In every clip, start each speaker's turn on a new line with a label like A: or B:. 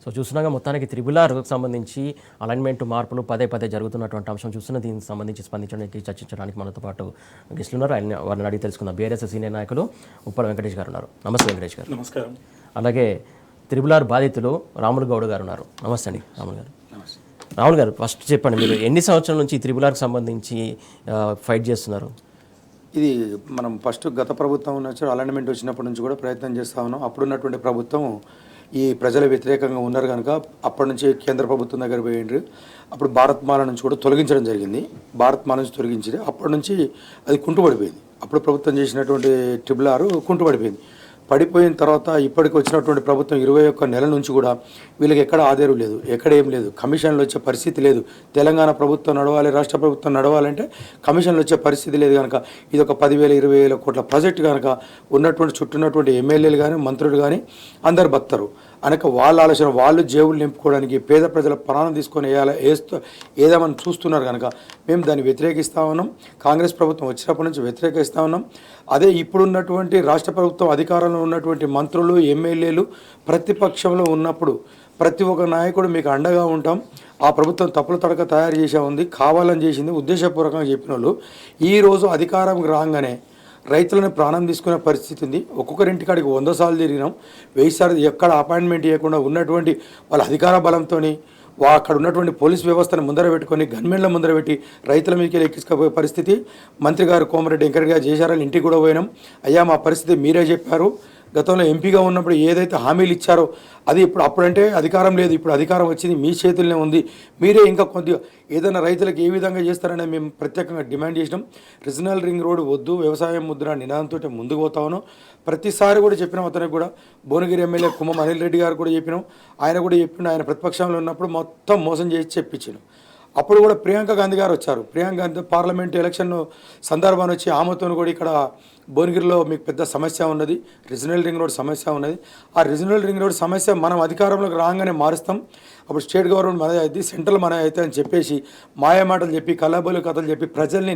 A: So చూస్తున్నాగా మొత్తానికి triple-arc సంబంధించి alignment మార్పులు పదే పదే జరుగుతున్నటువంటి అంశం చూస్తున్న దీనికి సంబంధించి స్పందించడానికి చర్చించడానికి మనతో పాటు గెస్టులు ఉన్నారు. వారిని అడిగి తెలుసుకుందాం. బీఆర్ఎస్ సీనియర్ నాయకులు ఉప్పల వెంకటేష్ గారు ఉన్నారు. నమస్తే వెంకటేష్ గారు.
B: నమస్కారం.
A: అలాగే త్రిబుల్-ఆర్ బాధితులు రాములు గౌడ్ గారు ఉన్నారు. నమస్తే అండి రాములు గారు. రాములు గారు, ఫస్ట్ చెప్పండి, మీరు ఎన్ని సంవత్సరాల నుంచి త్రిబుల్-ఆర్‌కు సంబంధించి ఫైట్ చేస్తున్నారు?
B: ఇది మనం ఫస్ట్ గత ప్రభుత్వం ఉన్నప్పుడు అలైన్మెంట్ వచ్చినప్పటి నుంచి కూడా ప్రయత్నం చేస్తూ ఉన్నాం. అప్పుడున్నటువంటి ప్రభుత్వం ఈ ప్రజల వ్యతిరేకంగా ఉన్నారు కనుక అప్పటి నుంచి కేంద్ర ప్రభుత్వం దగ్గర పోయిండ్రు. అప్పుడు భారత్ మాల నుంచి కూడా తొలగించడం జరిగింది. భారత్ మాల నుంచి తొలగించి అప్పటి నుంచి అది కుంటుపడిపోయింది. అప్పుడు ప్రభుత్వం చేసినటువంటి ట్రిబుల్-ఆర్ కుంటుపడిపోయింది. పడిపోయిన తర్వాత ఇప్పటికి వచ్చినటువంటి ప్రభుత్వం 21 నెలల నుంచి కూడా వీళ్ళకి ఎక్కడ ఆధారం లేదు, ఎక్కడ ఏం లేదు, కమిషన్లు వచ్చే పరిస్థితి లేదు. తెలంగాణ ప్రభుత్వం నడవాలి, రాష్ట్ర ప్రభుత్వం నడవాలంటే కమిషన్లు వచ్చే పరిస్థితి లేదు కనుక ఇది ఒక 10,000 20,000 కోట్ల ప్రాజెక్టు కనుక ఉన్నటువంటి చుట్టూన్నటువంటి ఎమ్మెల్యేలు కానీ మంత్రులు కానీ అందరు బతారు అనక వాళ్ళ ఆలోచన వాళ్ళు జేబులు నింపుకోవడానికి పేద ప్రజల ప్రాణం తీసుకొని ఏదేమని చూస్తున్నారు కనుక మేము దాన్ని వ్యతిరేకిస్తూ ఉన్నాం. కాంగ్రెస్ ప్రభుత్వం వచ్చినప్పటి నుంచి వ్యతిరేకిస్తూ ఉన్నాం. అదే ఇప్పుడున్నటువంటి రాష్ట్ర ప్రభుత్వం అధికారంలో ఉన్నటువంటి మంత్రులు ఎమ్మెల్యేలు ప్రతిపక్షంలో ఉన్నప్పుడు ప్రతి ఒక్క నాయకుడు మీకు అండగా ఉంటాం, ఆ ప్రభుత్వం తప్పుల తడక తయారు చేసే ఉంది, కావాలని చేసింది, ఉద్దేశపూర్వకంగా చెప్పిన వాళ్ళు ఈరోజు అధికారంకి రాగానే రైతులను ప్రాణం తీసుకునే పరిస్థితి ఉంది. ఒక్కొక్కరింటికాడికి 100 సార్లు తిరిగినాం, 1000 సార్లు ఎక్కడ అపాయింట్మెంట్ ఇవ్వకుండా ఉన్నటువంటి వాళ్ళ అధికార బలంతో అక్కడ ఉన్నటువంటి పోలీస్ వ్యవస్థను ముందర పెట్టుకొని గన్మెన్ల ముందర పెట్టి రైతుల మీదకి ఎక్కించుకోపోయే పరిస్థితి మంత్రి గారు కోమరెడ్డి వెంకరెడ్డి గారు చేశారని ఇంటికి కూడా పోయినాం. అయ్యా మా పరిస్థితి మీరే చెప్పారు, గతంలో ఎంపీగా ఉన్నప్పుడు ఏదైతే హామీలు ఇచ్చారో అది ఇప్పుడు అప్పుడంటే అధికారం లేదు, ఇప్పుడు అధికారం వచ్చింది మీ చేతుల్లోనే ఉంది, మీరే ఇంకా కొద్దిగా ఏదైనా రైతులకు ఏ విధంగా చేస్తారని మేము ప్రత్యేకంగా డిమాండ్ చేసినాం. రీజనల్ రింగ్ రోడ్ వద్దు, వ్యవసాయం ముద్ర నినాదంతో ముందుకు పోతా ఉన్నాం. ప్రతిసారి కూడా చెప్పినాం. అతనికి కూడా భువనగిరి ఎమ్మెల్యే కుమ్మం అనిల్ రెడ్డి గారు కూడా చెప్పినాం, ఆయన కూడా చెప్పిండు. ఆయన ప్రతిపక్షంలో ఉన్నప్పుడు మొత్తం మోసం చేసి చెప్పించాను. అప్పుడు కూడా ప్రియాంక గాంధీ గారు వచ్చారు. ప్రియాంక గాంధీ పార్లమెంట్ ఎలక్షన్ సందర్భాన్ని వచ్చి ఆమెతో కూడా ఇక్కడ భువనగిరిలో మీకు పెద్ద సమస్య ఉన్నది, రీజనల్ రింగ్ రోడ్ సమస్య ఉన్నది, ఆ రీజనల్ రింగ్ రోడ్ సమస్య మనం అధికారంలోకి రాగానే మారుస్తాం, అప్పుడు స్టేట్ గవర్నమెంట్ మనదే అయితే సెంట్రల్ మనదే అయితే అని చెప్పేసి మాయమాటలు చెప్పి కల్లబోలు కథలు చెప్పి ప్రజల్ని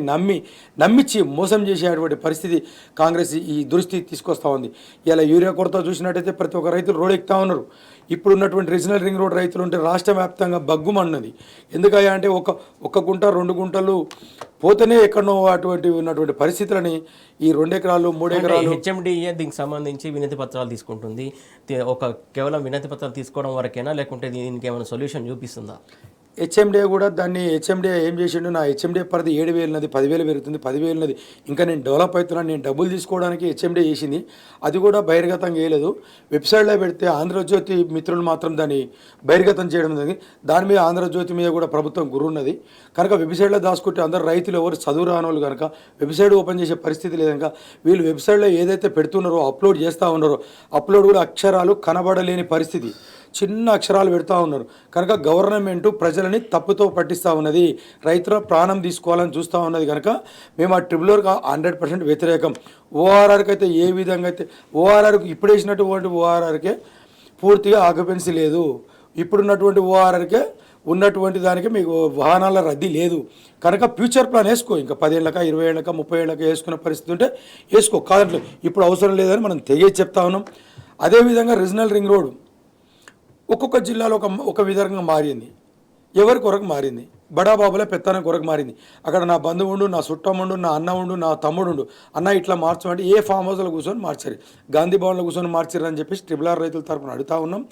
B: నమ్మించి మోసం చేసేటువంటి పరిస్థితి కాంగ్రెస్ ఈ దుస్థితి తీసుకొస్తూ ఉంది. ఇలా యూరియా కొరత చూసినట్టయితే ప్రతి ఒక్క రైతులు రోడ్ ఎక్కుతూ ఉన్నారు. ఇప్పుడున్నటువంటి రీజనల్ రింగ్ రోడ్ రైతులు ఉంటే రాష్ట్ర వ్యాప్తంగా బగ్గుమన్నది. ఎందుకయ్యా అంటే ఒక గుంట 2 గుంటలు పోతేనే ఎక్కడనో అటువంటి ఉన్నటువంటి పరిస్థితులని ఈ 2 ఎకరాలు 3 ఎకరాలు
A: హెచ్ఎండిఏ దీనికి సంబంధించి వినతి పత్రాలు తీసుకుంటుంది. కేవలం వినతి పత్రాలు తీసుకోవడం వరకేనా, లేకుంటే దీనికి ఏమైనా సొల్యూషన్ చూపిస్తుందా?
B: హెచ్ఎండిఏ కూడా దాన్ని హెచ్ఎండిఏ ఏం చేసిండు, నా హెచ్ఎండిఏ పరిధి 7,000 ఉన్నది, 10,000 పెరుగుతుంది, 10,000 ఉన్నది, ఇంకా నేను డెవలప్ అవుతున్నాను, నేను డబ్బులు తీసుకోవడానికి హెచ్ఎండిఏ చేసింది. అది కూడా బహిర్గతంగా వేయలేదు. వెబ్సైట్లో పెడితే ఆంధ్రజ్యోతి మిత్రులు మాత్రం దాన్ని బహిర్గతం చేయడం జరిగింది. దాని మీద ఆంధ్రజ్యోతి మీద కూడా ప్రభుత్వం గురున్నది కనుక వెబ్సైట్లో దాచుకుంటే అందరు రైతులు ఎవరు చదువు రాని వాళ్ళు కనుక వెబ్సైట్ ఓపెన్ చేసే పరిస్థితి లేదు కనుక వీళ్ళు వెబ్సైట్లో ఏదైతే పెడుతున్నారో అప్లోడ్ చేస్తూ ఉన్నారో అప్లోడ్ కూడా అక్షరాలు కనబడలేని పరిస్థితి, చిన్న అక్షరాలు పెడతా ఉన్నారు కనుక గవర్నమెంట్ ప్రజలని తప్పుతో పట్టిస్తూ ఉన్నది, రైతుల ప్రాణం తీసుకోవాలని చూస్తూ ఉన్నది కనుక మేము ఆ ట్రిబుల్-ఆర్కి 100% వ్యతిరేకం. ఓఆర్ఆర్కి అయితే ఏ విధంగా అయితే ఓఆర్ఆర్కి ఇప్పుడు వేసినటువంటి ఓఆర్ఆర్కే పూర్తిగా ఆక్యుపెన్సీ లేదు, ఇప్పుడున్నటువంటి ఓఆర్ఆర్కే ఉన్నటువంటి దానికి మీకు వాహనాల రద్దీ లేదు కనుక ఫ్యూచర్ ప్లాన్ వేసుకో, ఇంకా 10 ఏళ్ళక 20 ఏళ్ళక 30 ఏళ్ళక వేసుకునే పరిస్థితి ఉంటే వేసుకో, కాదంటే ఇప్పుడు అవసరం లేదని మనం తెగేసి చెప్తా ఉన్నాం. అదేవిధంగా రీజనల్ రింగ్ రోడ్ ఒక్కొక్క జిల్లాలో ఒక విధంగా మారింది, ఎవరి కొరకు మారింది, బడాబాబుల పెత్తనం కొరకు మారింది. అక్కడ నా బంధువుండు, నా చుట్టముండు, నా అన్న ఉండు, నా తమ్ముడు అన్న ఇట్లా మార్చమంటే ఏ ఫామ్ హౌస్లో కూర్చొని మార్చారు, గాంధీ భవన్లో కూర్చొని మార్చారు అని చెప్పేసి ట్రిబుల్-ఆర్ రైతుల తరఫున అడుగుతా ఉన్నాం.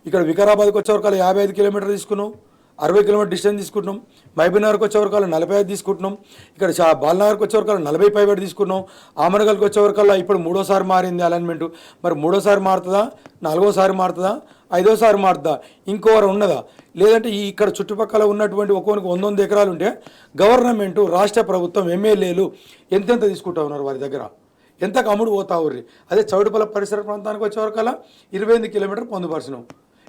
B: ఇక్కడ వికారాబాద్కి వచ్చేవరకు 55 కిలోమీటర్లు తీసుకున్నాం, 60 కిలోమీటర్ డిస్టెన్స్ తీసుకుంటున్నాం. మహబూబ్నగర్కి వచ్చేవరకు 45 తీసుకుంటున్నాం. ఇక్కడ బాలనగర్కి వచ్చేవరకు 40 పైబడి తీసుకున్నాం. ఆమనగల్కి వచ్చేవరకల్లా ఇప్పుడు 3వసారి మారింది అలైన్మెంటు. మరి 3వసారి మారుతుందా, 4వసారి మారుతుందా, 5వసారి మారుతుందా, ఇంకోవరం ఉన్నదా, లేదంటే ఈ ఇక్కడ చుట్టుపక్కల ఉన్నటువంటి ఒక్కొక్కరికి 100 ఎకరాలు ఉంటే గవర్నమెంటు రాష్ట్ర ప్రభుత్వం ఎమ్మెల్యేలు ఎంతెంత తీసుకుంటా ఉన్నారు, వారి దగ్గర ఎంతకు అమ్ముడు పోతా ఊర్రి. అదే చౌటుపల్ల పరిసర ప్రాంతానికి వచ్చేవరకల్లా 28 కిలోమీటర్ పొందుపరిచినాం.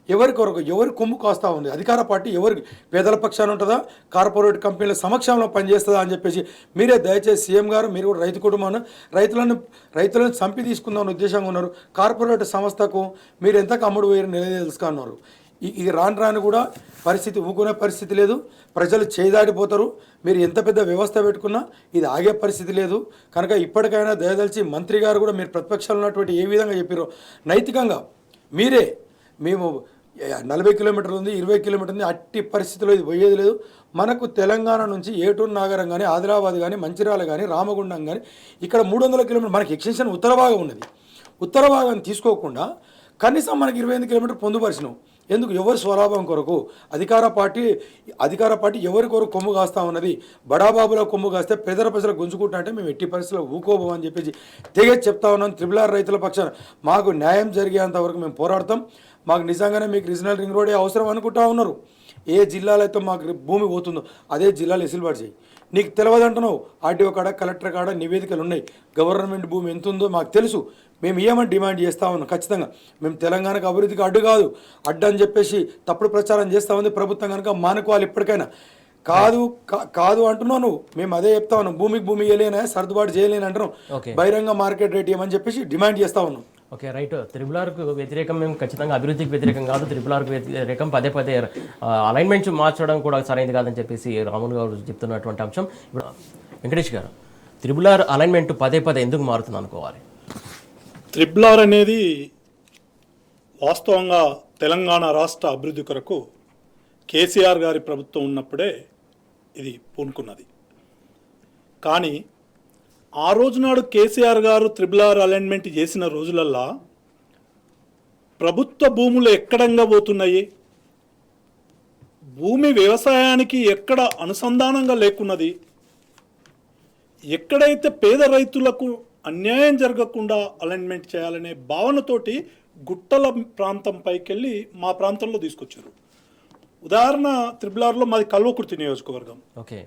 B: ఎవరి కొరకు ఎవరి కొమ్ము కాస్తూ ఉంది, అధికార పార్టీ ఎవరికి పేదల పక్షాన ఉంటుందా, కార్పొరేట్ కంపెనీల సమక్షంలో పనిచేస్తుందా అని చెప్పేసి మీరే దయచేసి సీఎం గారు మీరు కూడా రైతు కుటుంబాన్ని రైతులను చంపి తీసుకుందామని ఉద్దేశంగా ఉన్నారు. కార్పొరేట్ సంస్థకు మీరు ఎంతకు అమ్ముడు వేరు తెలుసుకున్నారు. ఈ రాను కూడా పరిస్థితి ఊకునే పరిస్థితి లేదు, ప్రజలు చేదాడిపోతారు. మీరు ఎంత పెద్ద వ్యవస్థ పెట్టుకున్నా ఇది ఆగే పరిస్థితి లేదు కనుక ఇప్పటికైనా దయదలిచి మంత్రి గారు కూడా మీరు ప్రతిపక్షంలో ఉన్నటువంటి ఏ విధంగా చెప్పారో నైతికంగా మీరే మేము 40 కిలోమీటర్లు ఉంది, 20 కిలోమీటర్లు ఉంది. అట్టి పరిస్థితిలో ఇది పోయేది లేదు. మనకు తెలంగాణ నుంచి ఏటూరు నాగరం కానీ, ఆదిలాబాద్ కానీ, మంచిర్యాల కానీ, రామగుండం కానీ ఇక్కడ 300 కిలోమీటర్లు మనకి ఎక్స్టెన్షన్ ఉత్తర భాగం ఉన్నది. ఉత్తర భాగాన్ని తీసుకోకుండా కనీసం మనకి 25 కిలోమీటర్లు పొందుపరిచినాం. ఎందుకు? ఎవరి స్వలాభం కొరకు అధికార పార్టీ ఎవరి కొరకు కొమ్ము కాస్తా ఉన్నది. బడాబాబుల కొమ్ము కాస్తే ప్రజలు గుంజుకుంటా అంటే మేము ఎట్టి పరిస్థితుల్లో ఊకోబోమని చెప్పేసి తెగేసి చెప్తా ఉన్నాం. RRR రైతుల పక్షాన మాకు న్యాయం జరిగేంత వరకు మేము పోరాడతాం. మాకు నిజంగానే మీకు రీజనల్ రింగ్ రోడే అవసరం అనుకుంటా ఉన్నారు. ఏ జిల్లాలో అయితే మాకు భూమి పోతుందో అదే జిల్లాలో ఎసిల్బాటు చేయి. నీకు తెలియదంటున్నావు. ఆర్టీఓ కాడ, కలెక్టర్ కాడ నివేదికలు ఉన్నాయి. గవర్నమెంట్ భూమి ఎంత ఉందో మాకు తెలుసు. మేము ఏమని డిమాండ్ చేస్తూ ఉన్నాం. ఖచ్చితంగా మేము తెలంగాణకు అభివృద్ధికి అడ్డు కాదు, అడ్డు అని చెప్పేసి తప్పుడు ప్రచారం చేస్తూ ఉంది ప్రభుత్వం. కనుక మానుకోవాలి ఇప్పటికైనా. కాదు అంటున్నావు నువ్వు. మేము అదే చెప్తా ఉన్నాం. భూమి ఇవ్వలేనా, సర్దుబాటు చేయలేని అంటున్నాం. బహిరంగ మార్కెట్ రేట్ ఇవ్వమని చెప్పేసి డిమాండ్ చేస్తూ ఉన్నాం.
A: Okay, right. RRRకు వ్యతిరేకం మేము ఖచ్చితంగా అభివృద్ధికి వ్యతిరేకం కాదు. RRRకు వ్యతిరేకం. పదే అలైన్మెంట్ మార్చడం కూడా సరైనది కాదని చెప్పేసి రాములు గారు చెప్తున్నటువంటి అంశం. ఇప్పుడు వెంకటేష్ గారు, RRR అలైన్మెంట్ పదే ఎందుకు మారుతుంది అనుకోవాలి?
C: RRR అనేది వాస్తవంగా తెలంగాణ రాష్ట్ర అభివృద్ధి కొరకు కేసీఆర్ గారి ప్రభుత్వం ఉన్నప్పుడే ఇది పూనుకున్నది. కానీ ఆ రోజునాడు కేసీఆర్ గారు RRR అలైన్మెంట్ చేసిన రోజులల్లా ప్రభుత్వ భూములు ఎక్కడంగా పోతున్నాయి, భూమి వ్యవసాయానికి ఎక్కడ అనుసంధానంగా లేకున్నది, ఎక్కడైతే పేద రైతులకు అన్యాయం జరగకుండా అలైన్మెంట్ చేయాలనే భావనతోటి గుట్టల ప్రాంతం పైకెళ్ళి మా ప్రాంతంలో తీసుకొచ్చారు. ఉదాహరణ, RRRలో మాది కల్వకుర్తి నియోజకవర్గం.
A: ఓకే,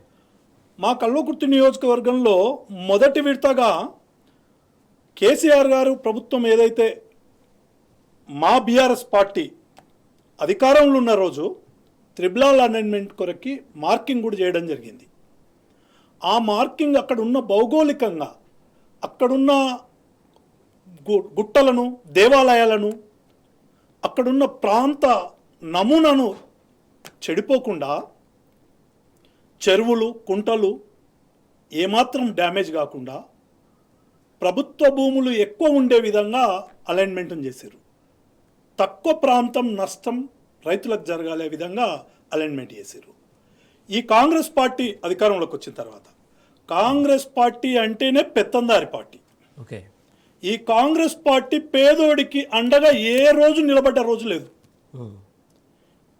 C: మా కల్వకుర్తి నియోజకవర్గంలో మొదటి విడతగా కేసీఆర్ గారు ప్రభుత్వం ఏదైతే మా బీఆర్ఎస్ పార్టీ అధికారంలో ఉన్న రోజు RRR అలైన్మెంట్ కొరకి మార్కింగ్ కూడా చేయడం జరిగింది. ఆ మార్కింగ్ అక్కడ ఉన్న భౌగోళికంగా అక్కడున్న గుట్టలను, దేవాలయాలను, అక్కడున్న ప్రాంత నమూనాను చెడిపోకుండా చెరువులు, కుంటలు ఏమాత్రం డ్యామేజ్ కాకుండా ప్రభుత్వ భూములు ఎక్కువ ఉండే విధంగా అలైన్మెంట్ చేశారు. తక్కువ ప్రాంతం నష్టం రైతులకు జరగాలే విధంగా అలైన్మెంట్ చేశారు. ఈ కాంగ్రెస్ పార్టీ అధికారంలోకి వచ్చిన తర్వాత, కాంగ్రెస్ పార్టీ అంటేనే పెత్తందారి పార్టీ.
A: ఓకే,
C: ఈ కాంగ్రెస్ పార్టీ పేదోడికి అండగా ఏ రోజు నిలబడ్డ రోజు లేదు.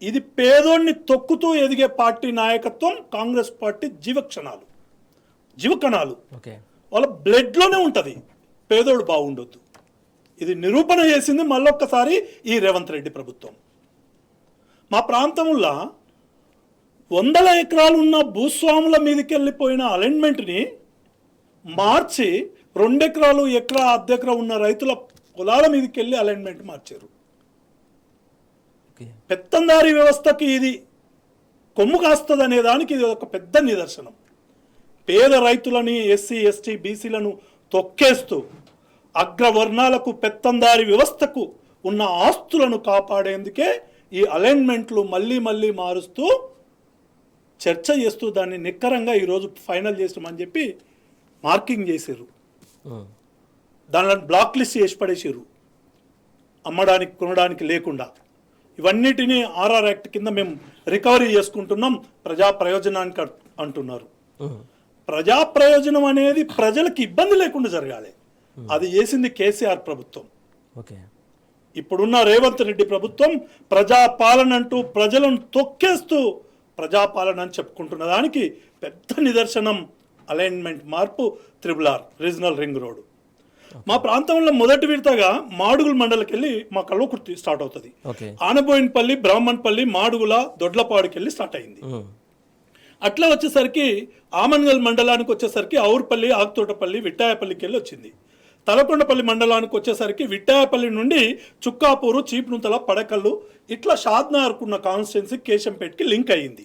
C: ఇది పేదోడిని తొక్కుతూ ఎదిగే పార్టీ నాయకత్వం కాంగ్రెస్ పార్టీ జీవకణాలు వాళ్ళ బ్లడ్లోనే ఉంటుంది. పేదోడు బాగుండొద్దు. ఇది నిరూపణ చేసింది మళ్ళొక్కసారి ఈ రేవంత్ రెడ్డి ప్రభుత్వం. మా ప్రాంతంలో 100 ఎకరాలు ఉన్న భూస్వాముల మీదకి వెళ్ళిపోయిన అలైన్మెంట్ని మార్చి 2 ఎకరాలు, ఎకరా, అర్ధెకరా ఉన్న రైతుల పొలాల మీదకి వెళ్ళి అలైన్మెంట్ మార్చారు. పెత్తందారి వ్యవస్థకి ఇది కొమ్ము కాస్తుంది అనే దానికి ఇది ఒక పెద్ద నిదర్శనం. పేద రైతులని, ఎస్సీ, ఎస్టీ, బీసీలను తొక్కేస్తూ అగ్రవర్ణాలకు, పెత్తందారి వ్యవస్థకు ఉన్న ఆస్తులను కాపాడేందుకే ఈ అలైన్మెంట్లు మళ్ళీ మారుస్తూ చర్చ చేస్తూ దాన్ని నిక్కరంగా ఈరోజు ఫైనల్ చేస్తామని చెప్పి మార్కింగ్ చేశారు. దానిలో బ్లాక్ లిస్ట్ చేసి పడేసారు, అమ్మడానికి, కొనడానికి లేకుండా. ఇవన్నిటినీ RR యాక్ట్ కింద మేము రికవరీ చేసుకుంటున్నాం, ప్రజా ప్రయోజనానికి అంటున్నారు. ప్రజా ప్రయోజనం అనేది ప్రజలకు ఇబ్బంది లేకుండా జరగాలి. అది చేసింది కేసీఆర్ ప్రభుత్వం. ఇప్పుడున్న రేవంత్ రెడ్డి ప్రభుత్వం ప్రజాపాలన అంటూ ప్రజలను తొక్కేస్తూ ప్రజాపాలన అని చెప్పుకుంటున్న దానికి పెద్ద నిదర్శనం అలైన్మెంట్ మార్పు RRR రీజనల్ రింగ్ రోడ్. మా ప్రాంతంలో మొదటి విడతగా మాడుగుల మండలికి వెళ్ళి మా కల్వకుర్తి స్టార్ట్ అవుతుంది. ఆనబోయినపల్లి, బ్రాహ్మణపల్లి, మాడుగుల, దొడ్లపాడుకి వెళ్ళి స్టార్ట్ అయింది. అట్లా వచ్చేసరికి ఆమన్గల్ మండలానికి వచ్చేసరికి ఔర్పల్లి, ఆకుతోటపల్లి, విట్టాయపల్లికి వెళ్ళి వచ్చింది. తలకొండపల్లి మండలానికి వచ్చేసరికి విట్టాయపల్లి నుండి చుక్కాపూరు, చీపునుతల, పడకల్లు, ఇట్లా షాద్నగర్కున్న కాన్స్టిట్యున్సీ కేశంపేటకి లింక్ అయ్యింది.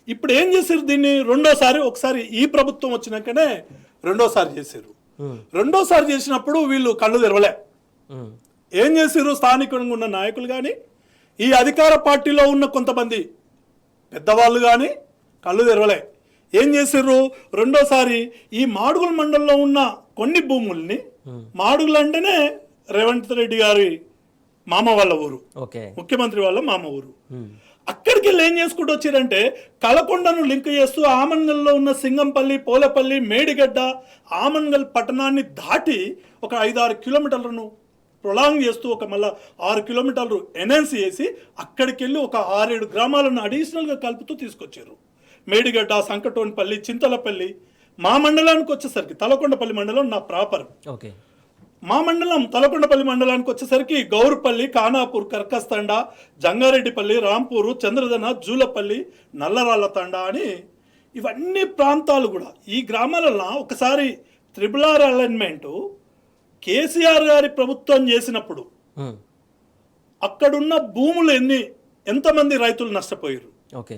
C: ఇప్పుడు ఏం చేశారు దీన్ని రెండోసారి? ఒకసారి ఈ ప్రభుత్వం వచ్చినాకనే రెండోసారి చేశారు. రెండోసారి చేసినప్పుడు వీళ్ళు కళ్ళు తెరవలే. ఏం చేశారు? స్థానికంగా ఉన్న నాయకులు కానీ, ఈ అధికార పార్టీలో ఉన్న కొంతమంది పెద్దవాళ్ళు కానీ కళ్ళు తెరవలే. ఏం చేశారు? రెండోసారి ఈ మాడుగుల మండలంలో ఉన్న కొన్ని భూముల్ని, మాడుగులు అంటేనే రేవంత్ రెడ్డి గారి మామ వాళ్ళ ఊరు,
A: ఓకే.
C: ముఖ్యమంత్రి వాళ్ళ మామ ఊరు. అక్కడికి వెళ్ళి ఏం చేసుకుంటూ వచ్చారంటే కలకొండను లింక్ చేస్తూ ఆమన్గల్లో ఉన్న సింగంపల్లి, పోలేపల్లి, మేడిగడ్డ, ఆమన్గల్ పట్టణాన్ని దాటి ఒక 5-6 కిలోమీటర్లను ప్రొలాంగ్ చేస్తూ ఒక మళ్ళీ 6 కిలోమీటర్లు ఎన్హాన్స్ చేసి అక్కడికి వెళ్ళి ఒక 6-7 గ్రామాలను అడిషనల్గా కలుపుతూ తీసుకొచ్చారు. మేడిగడ్డ, సంకటోన్పల్లి, చింతలపల్లి. మా మండలానికి వచ్చేసరికి తలకొండపల్లి మండలం నా ప్రాపర్.
A: ఓకే. మా
C: మండలం తలకొండపల్లి మండలానికి వచ్చేసరికి గౌరుపల్లి, కానాపూర్, కర్కస్తండ, జంగారెడ్డిపల్లి, రాంపూరు, చంద్రదన, జూలపల్లి, నల్లరాళ్ళ తండ అని ఇవన్నీ ప్రాంతాలు కూడా ఈ గ్రామాలలో ఒకసారి త్రిబుల్ అలైన్మెంట్ కేసీఆర్ గారి ప్రభుత్వం చేసినప్పుడు అక్కడున్న భూములు ఎంతమంది రైతులు నష్టపోయారు,
A: ఓకే,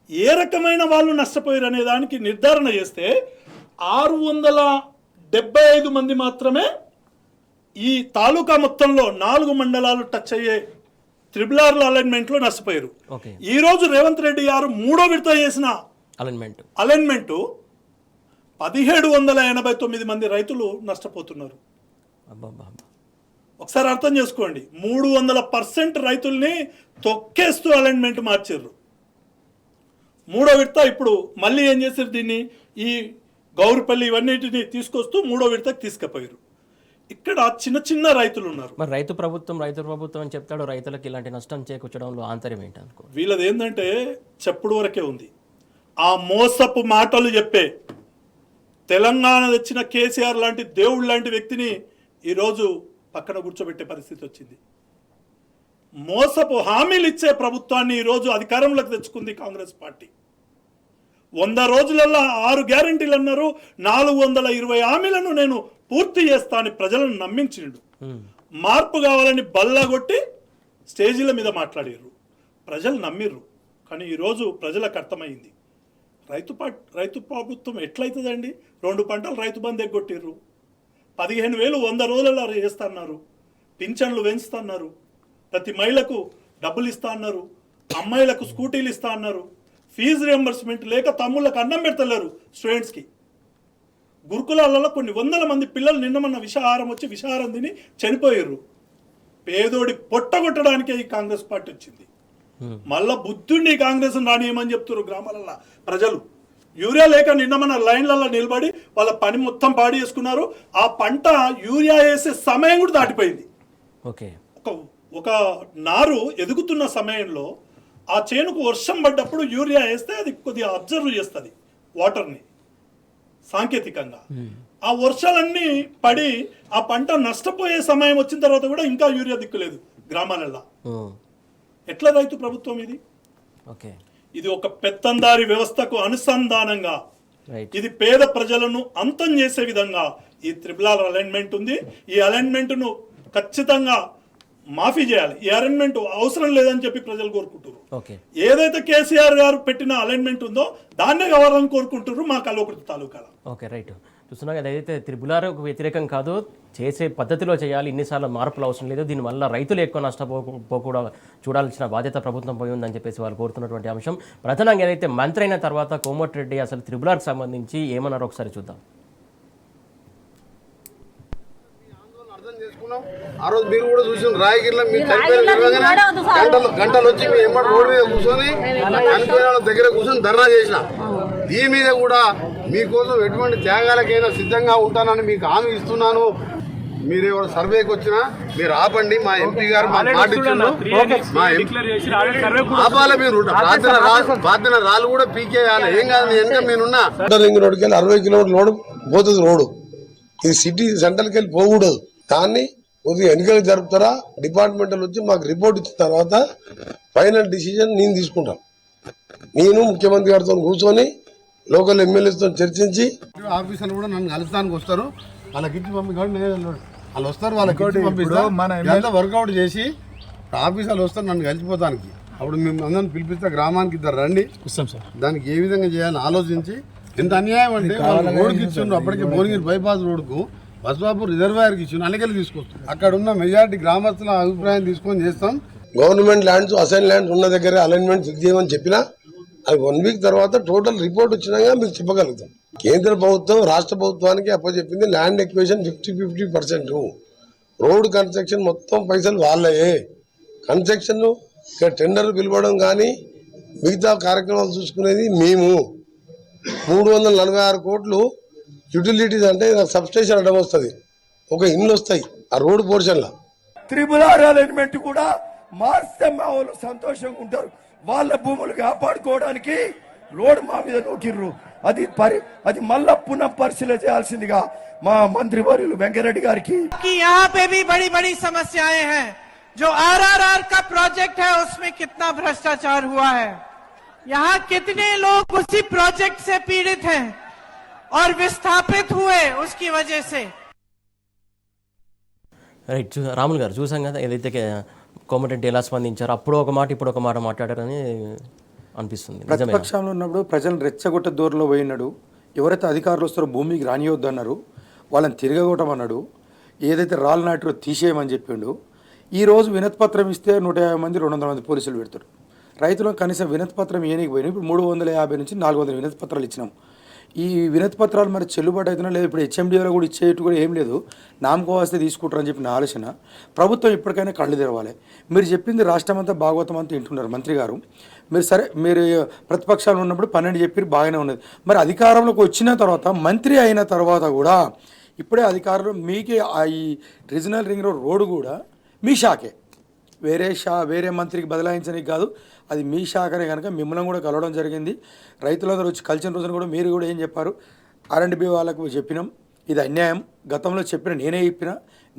C: ఏ రకమైన వాళ్ళు నష్టపోయారు అనే దానికి నిర్ధారణ చేస్తే 675 మంది మాత్రమే ఈ తాలూకా మొత్తంలో 4 మండలాలు టచ్ అయ్యే త్రిబుల్ అలైన్మెంట్లో నష్టపోయారు. ఈ రోజు రేవంత్ రెడ్డి గారు 3వ విడత చేసిన అలైన్మెంట్ 1789 మంది రైతులు నష్టపోతున్నారు. ఒకసారి అర్థం చేసుకోండి, 300% రైతుల్ని తొక్కేస్తూ అలైన్మెంట్ మార్చారు. 3వ విడత ఇప్పుడు మళ్ళీ ఏం చేశారు, దీన్ని ఈ గౌరుపల్లి ఇవన్నిటిని తీసుకొస్తూ 3వ విడతకు తీసుకుపోయారు. ఇక్కడ చిన్న చిన్న రైతులు ఉన్నారు.
A: మరి రైతు ప్రభుత్వం అని చెప్తాడు, రైతులకు ఇలాంటి నష్టం చేకూర్చడంలో ఆంతర్యం ఏంటి అనుకో.
C: వీళ్ళది ఏంటంటే చెప్పుడు వరకే ఉంది. ఆ మోసపు మాటలు చెప్పే తెలంగాణ తెచ్చిన కేసీఆర్ లాంటి దేవుడు లాంటి వ్యక్తిని ఈరోజు పక్కన కూర్చోబెట్టే పరిస్థితి వచ్చింది. మోసపు హామీలు ఇచ్చే ప్రభుత్వాన్ని ఈరోజు అధికారంలోకి తెచ్చుకుంది కాంగ్రెస్ పార్టీ. 100 రోజులలో 6 గ్యారంటీలు అన్నారు, 420 హామీలను నేను పూర్తి చేస్తా అని ప్రజలను నమ్మించిండు. మార్పు కావాలని బల్లగొట్టి స్టేజీల మీద మాట్లాడారు, ప్రజలు నమ్మిర్రు. కానీ ఈరోజు ప్రజలకు అర్థమైంది రైతు ప్రభుత్వం ఎట్లయితుందండి. 2 పంటలు రైతు బంధు ఎగ్గొట్టిర్రు, 15,000 100 రోజులలో చేస్తా అన్నారు, పింఛన్లు పెంచుతా అన్నారు, ప్రతి మహిళకు డబ్బులు ఇస్తా అన్నారు, అమ్మాయిలకు స్కూటీలు ఇస్తా అన్నారు, ఫీజు రియంబర్స్మెంట్ లేక తమ్ముళ్ళకు అన్నం పెడతలేరు స్టూడెంట్స్కి. గురుకులాలలో కొన్ని 100 మంది పిల్లలు నిన్నమన్న విషాహారం వచ్చి విషాహారం తిని చనిపోయారు. పేదోడి పొట్టగొట్టడానికే ఈ కాంగ్రెస్ పార్టీ వచ్చింది. మళ్ళా బుద్ధుడిని కాంగ్రెస్ రానియమని చెప్తున్నారు గ్రామాలలో ప్రజలు. యూరియా లేక నిన్న మన లైన్లలో నిలబడి వాళ్ళ పని మొత్తం పాడి చేసుకున్నారు. ఆ పంట యూరియా వేసే సమయం కూడా దాటిపోయింది.
A: ఓకే,
C: ఒక నారు ఎదుగుతున్న సమయంలో ఆ చేనుకు వర్షం పడ్డప్పుడు యూరియా వేస్తే అది కొద్దిగా అబ్జర్వ్ చేస్తుంది వాటర్ని సాంకేతికంగా. ఆ వర్షాలన్నీ పడి ఆ పంట నష్టపోయే సమయం వచ్చిన తర్వాత కూడా ఇంకా యూరియా దిక్కులేదు గ్రామాలలో. ఎట్లా రైతు ప్రభుత్వం ఇది? ఇది ఒక పెత్తందారి వ్యవస్థకు అనుసంధానంగా ఇది పేద ప్రజలను అంతం చేసే విధంగా ఈ త్రిబుల్ అలైన్మెంట్ ఉంది. ఈ అలైన్మెంట్ను ఖచ్చితంగా మాఫీ చేయాలి. ఈ అలైన్మెంట్ అవసరం లేదని చెప్పి ప్రజలు కోరుకుంటున్నారు. ఏదైతే కేసీఆర్ గారు పెట్టిన అలైన్మెంట్ ఉందో దాన్నే కావాలని కోరుకుంటున్నారు మా కల్వకుర్తి తాలూకాలో.
A: Okay, right. చూస్తున్నా కదా, ఏదైతే త్రిబులార్కు వ్యతిరేకం కాదు, చేసే పద్ధతిలో చేయాలి, ఇన్నిసార్లు మార్పులు అవసరం లేదు, దీనివల్ల రైతులు ఎక్కువ నష్టపోకుండా చూడాల్సిన బాధ్యత ప్రభుత్వం పోయి ఉందని చెప్పేసి వాళ్ళు కోరుతున్నటువంటి అంశం. ప్రధానంగా ఏదైతే మంత్రి అయిన తర్వాత కోమటిరెడ్డి అసలు త్రిబులార్కు సంబంధించి ఏమన్నారో ఒకసారి చూద్దాం.
D: ఆ రోజు మీరు కూడా చూసిన రాయగిరిలో మీరు గంటలు వచ్చి మీ ఎంబడి రోడ్డు మీద కూర్చొని చనిపోయిన వాళ్ళ దగ్గర కూర్చొని ధర్నా చేసిన. దీని మీద కూడా మీకోసం ఎటువంటి త్యాగాలకైనా సిద్ధంగా ఉంటానని మీకు హామీ ఇస్తున్నాను. మీరు ఎవరు సర్వేకి వచ్చినా మీరు ఆపండి. మా ఎంపీ గారు మా పాటించారు, మా ఆపాలి. మీరు బాధ్యత రాళ్ళు కూడా పీకేయాలి, ఏం కాదు. వెనక మీరున్నా
E: రింగ్ రోడ్కి వెళ్ళి 60 కిలోమీటర్ల రోడ్డు పోతుంది. రోడ్డు ఇది సిటీ సెంట్రల్కి వెళ్ళి పోకూడదు. దాన్ని కొద్దిగా ఎన్నికలు జరుపుతారా, డిపార్ట్మెంటల్ వచ్చి మాకు రిపోర్ట్ ఇచ్చిన తర్వాత ఫైనల్ డిసిజన్ నేను తీసుకుంటాను. నేను ముఖ్యమంత్రి గారితో కూర్చొని లోకల్ ఎమ్మెల్యేతో చర్చించి
D: ఆఫీసర్లు కూడా నన్ను కలుస్తానికి వస్తారు. వాళ్ళకి ఇచ్చి పంపించాడు, వాళ్ళు వస్తారు, వాళ్ళకి పంపిస్తా వర్కౌట్ చేసి ఆఫీసర్లు వస్తారు నన్ను కలిసిపోతానికి. అప్పుడు మేము అందరిని పిలిపిస్తే గ్రామానికి 2 రండి, దానికి ఏ విధంగా చేయాలని ఆలోచించి. ఎంత అన్యాయం అంటే రోడ్డుకి ఇచ్చిండ్రు, అప్పటికే భువనగిరి బైపాస్ రోడ్డుకు బస్వాపూర్ రిజర్వాయర్కి ఇచ్చిన అన్నికలు తీసుకొస్తాం. అక్కడ ఉన్న మెజారిటీ గ్రామస్తుల అభిప్రాయం తీసుకొని చేస్తాం.
E: గవర్నమెంట్ ల్యాండ్స్, అసైన్ ల్యాండ్స్ ఉన్న దగ్గర అలైన్మెంట్ ఫిక్స్ చేయమని చెప్పినా అది 1 వీక్ తర్వాత టోటల్ రిపోర్ట్ వచ్చినాక మీకు చెప్పగలుగుతాం. కేంద్ర ప్రభుత్వం రాష్ట్ర ప్రభుత్వానికి అప్పచెప్పింది ల్యాండ్ ఎక్విజిషన్ 50-50%. రోడ్ కన్స్ట్రక్షన్ మొత్తం పైసలు వాళ్ళయే. కన్స్ట్రక్షన్ టెండర్ పిలవడం కానీ మిగతా కార్యక్రమాలు చూసుకునేది మేము. 346 కోట్లు యూటిలిటీస్ అంటే సబ్స్టేషన్ అడ్డం వస్తుంది, ఒక ఇండ్లు వస్తాయి ఆ రోడ్ పోర్షన్లో.
F: త్రిపుల్ అలైన్మెంట్ కూడా మార్స్తే మా వాళ్ళు సంతోషంగా ఉంటారు. వాళ్ళ భూములు కాపాడుకోవడానికి రోడ్ మా మీద నూకిర్రు. అది మళ్ళా పునః పరిశీలన చేయాల్సిందిగా మా మంత్రి వర్యులు వెంకరెడ్డి గారికి.
G: यहाँ पे भी बड़ी बड़ी समस्याएं हैं. जो आरआरआर का प्रोजेक्ट है उसमें कितना भ्रष्टाचार हुआ है, यहाँ कितने लोग उसी प्रोजेक्ट से पीड़ित हैं और विस्थापित हुए उसकी वजह से.
A: రైట్ రాములు గారు, చూసాం కదా ఏదైతే కోమటిరెడ్డి ఎలా స్పందించారో, అప్పుడు ఒక మాట ఇప్పుడు ఒక మాట మాట్లాడారని అనిపిస్తుంది.
B: ప్రతిపక్షంలో ఉన్నప్పుడు ప్రజలను రెచ్చగొట్ట దూరంలో పోయినాడు. ఎవరైతే అధికారులు వస్తారో భూమికి రానియొద్దు అన్నారు, వాళ్ళని తిరగగొట్టమన్నాడు. ఏదైతే రాళ్ళు నాటిరో తీసేయమని చెప్పిండు. ఈరోజు వినతిపత్రం ఇస్తే 150 మంది 200 మంది పోలీసులు పెడతారు. రైతులకు కనీసం వినతిపత్రం ఏనికి పోయినా ఇప్పుడు 350 నుంచి 400 వినతిపత్రాలు ఇచ్చినాం. ఈ వినతిపత్రాలు మరి చెల్లుబాటు అవుతున్నా లేదు, ఇప్పుడు హెచ్ఎండిలో కూడా ఇచ్చేట్టు కూడా ఏం లేదు, నామకో వస్తే తీసుకుంటారని చెప్పిన ఆలోచన. ప్రభుత్వం ఇప్పటికైనా కళ్ళు తెరవాలి. మీరు చెప్పింది రాష్ట్రం అంతా భాగవతం అంతా వింటున్నారు మంత్రి గారు. మీరు ప్రతిపక్షాలు ఉన్నప్పుడు 12 చెప్పి బాగానే ఉన్నది. మరి అధికారంలోకి వచ్చిన తర్వాత మంత్రి అయిన తర్వాత కూడా ఇప్పుడే అధికారులు మీకే ఈ రీజనల్ రింగ్ రోడ్ కూడా మీ శాఖే, వేరే మంత్రికి బదలాయించడానికి కాదు, అది మీ శాఖనే. కనుక మిమ్మల్ని కూడా కలవడం జరిగింది. రైతులందరూ వచ్చి కలిసిన రోజున కూడా మీరు కూడా ఏం చెప్పారు, R&B వాళ్ళకు చెప్పినాం ఇది అన్యాయం, గతంలో చెప్పిన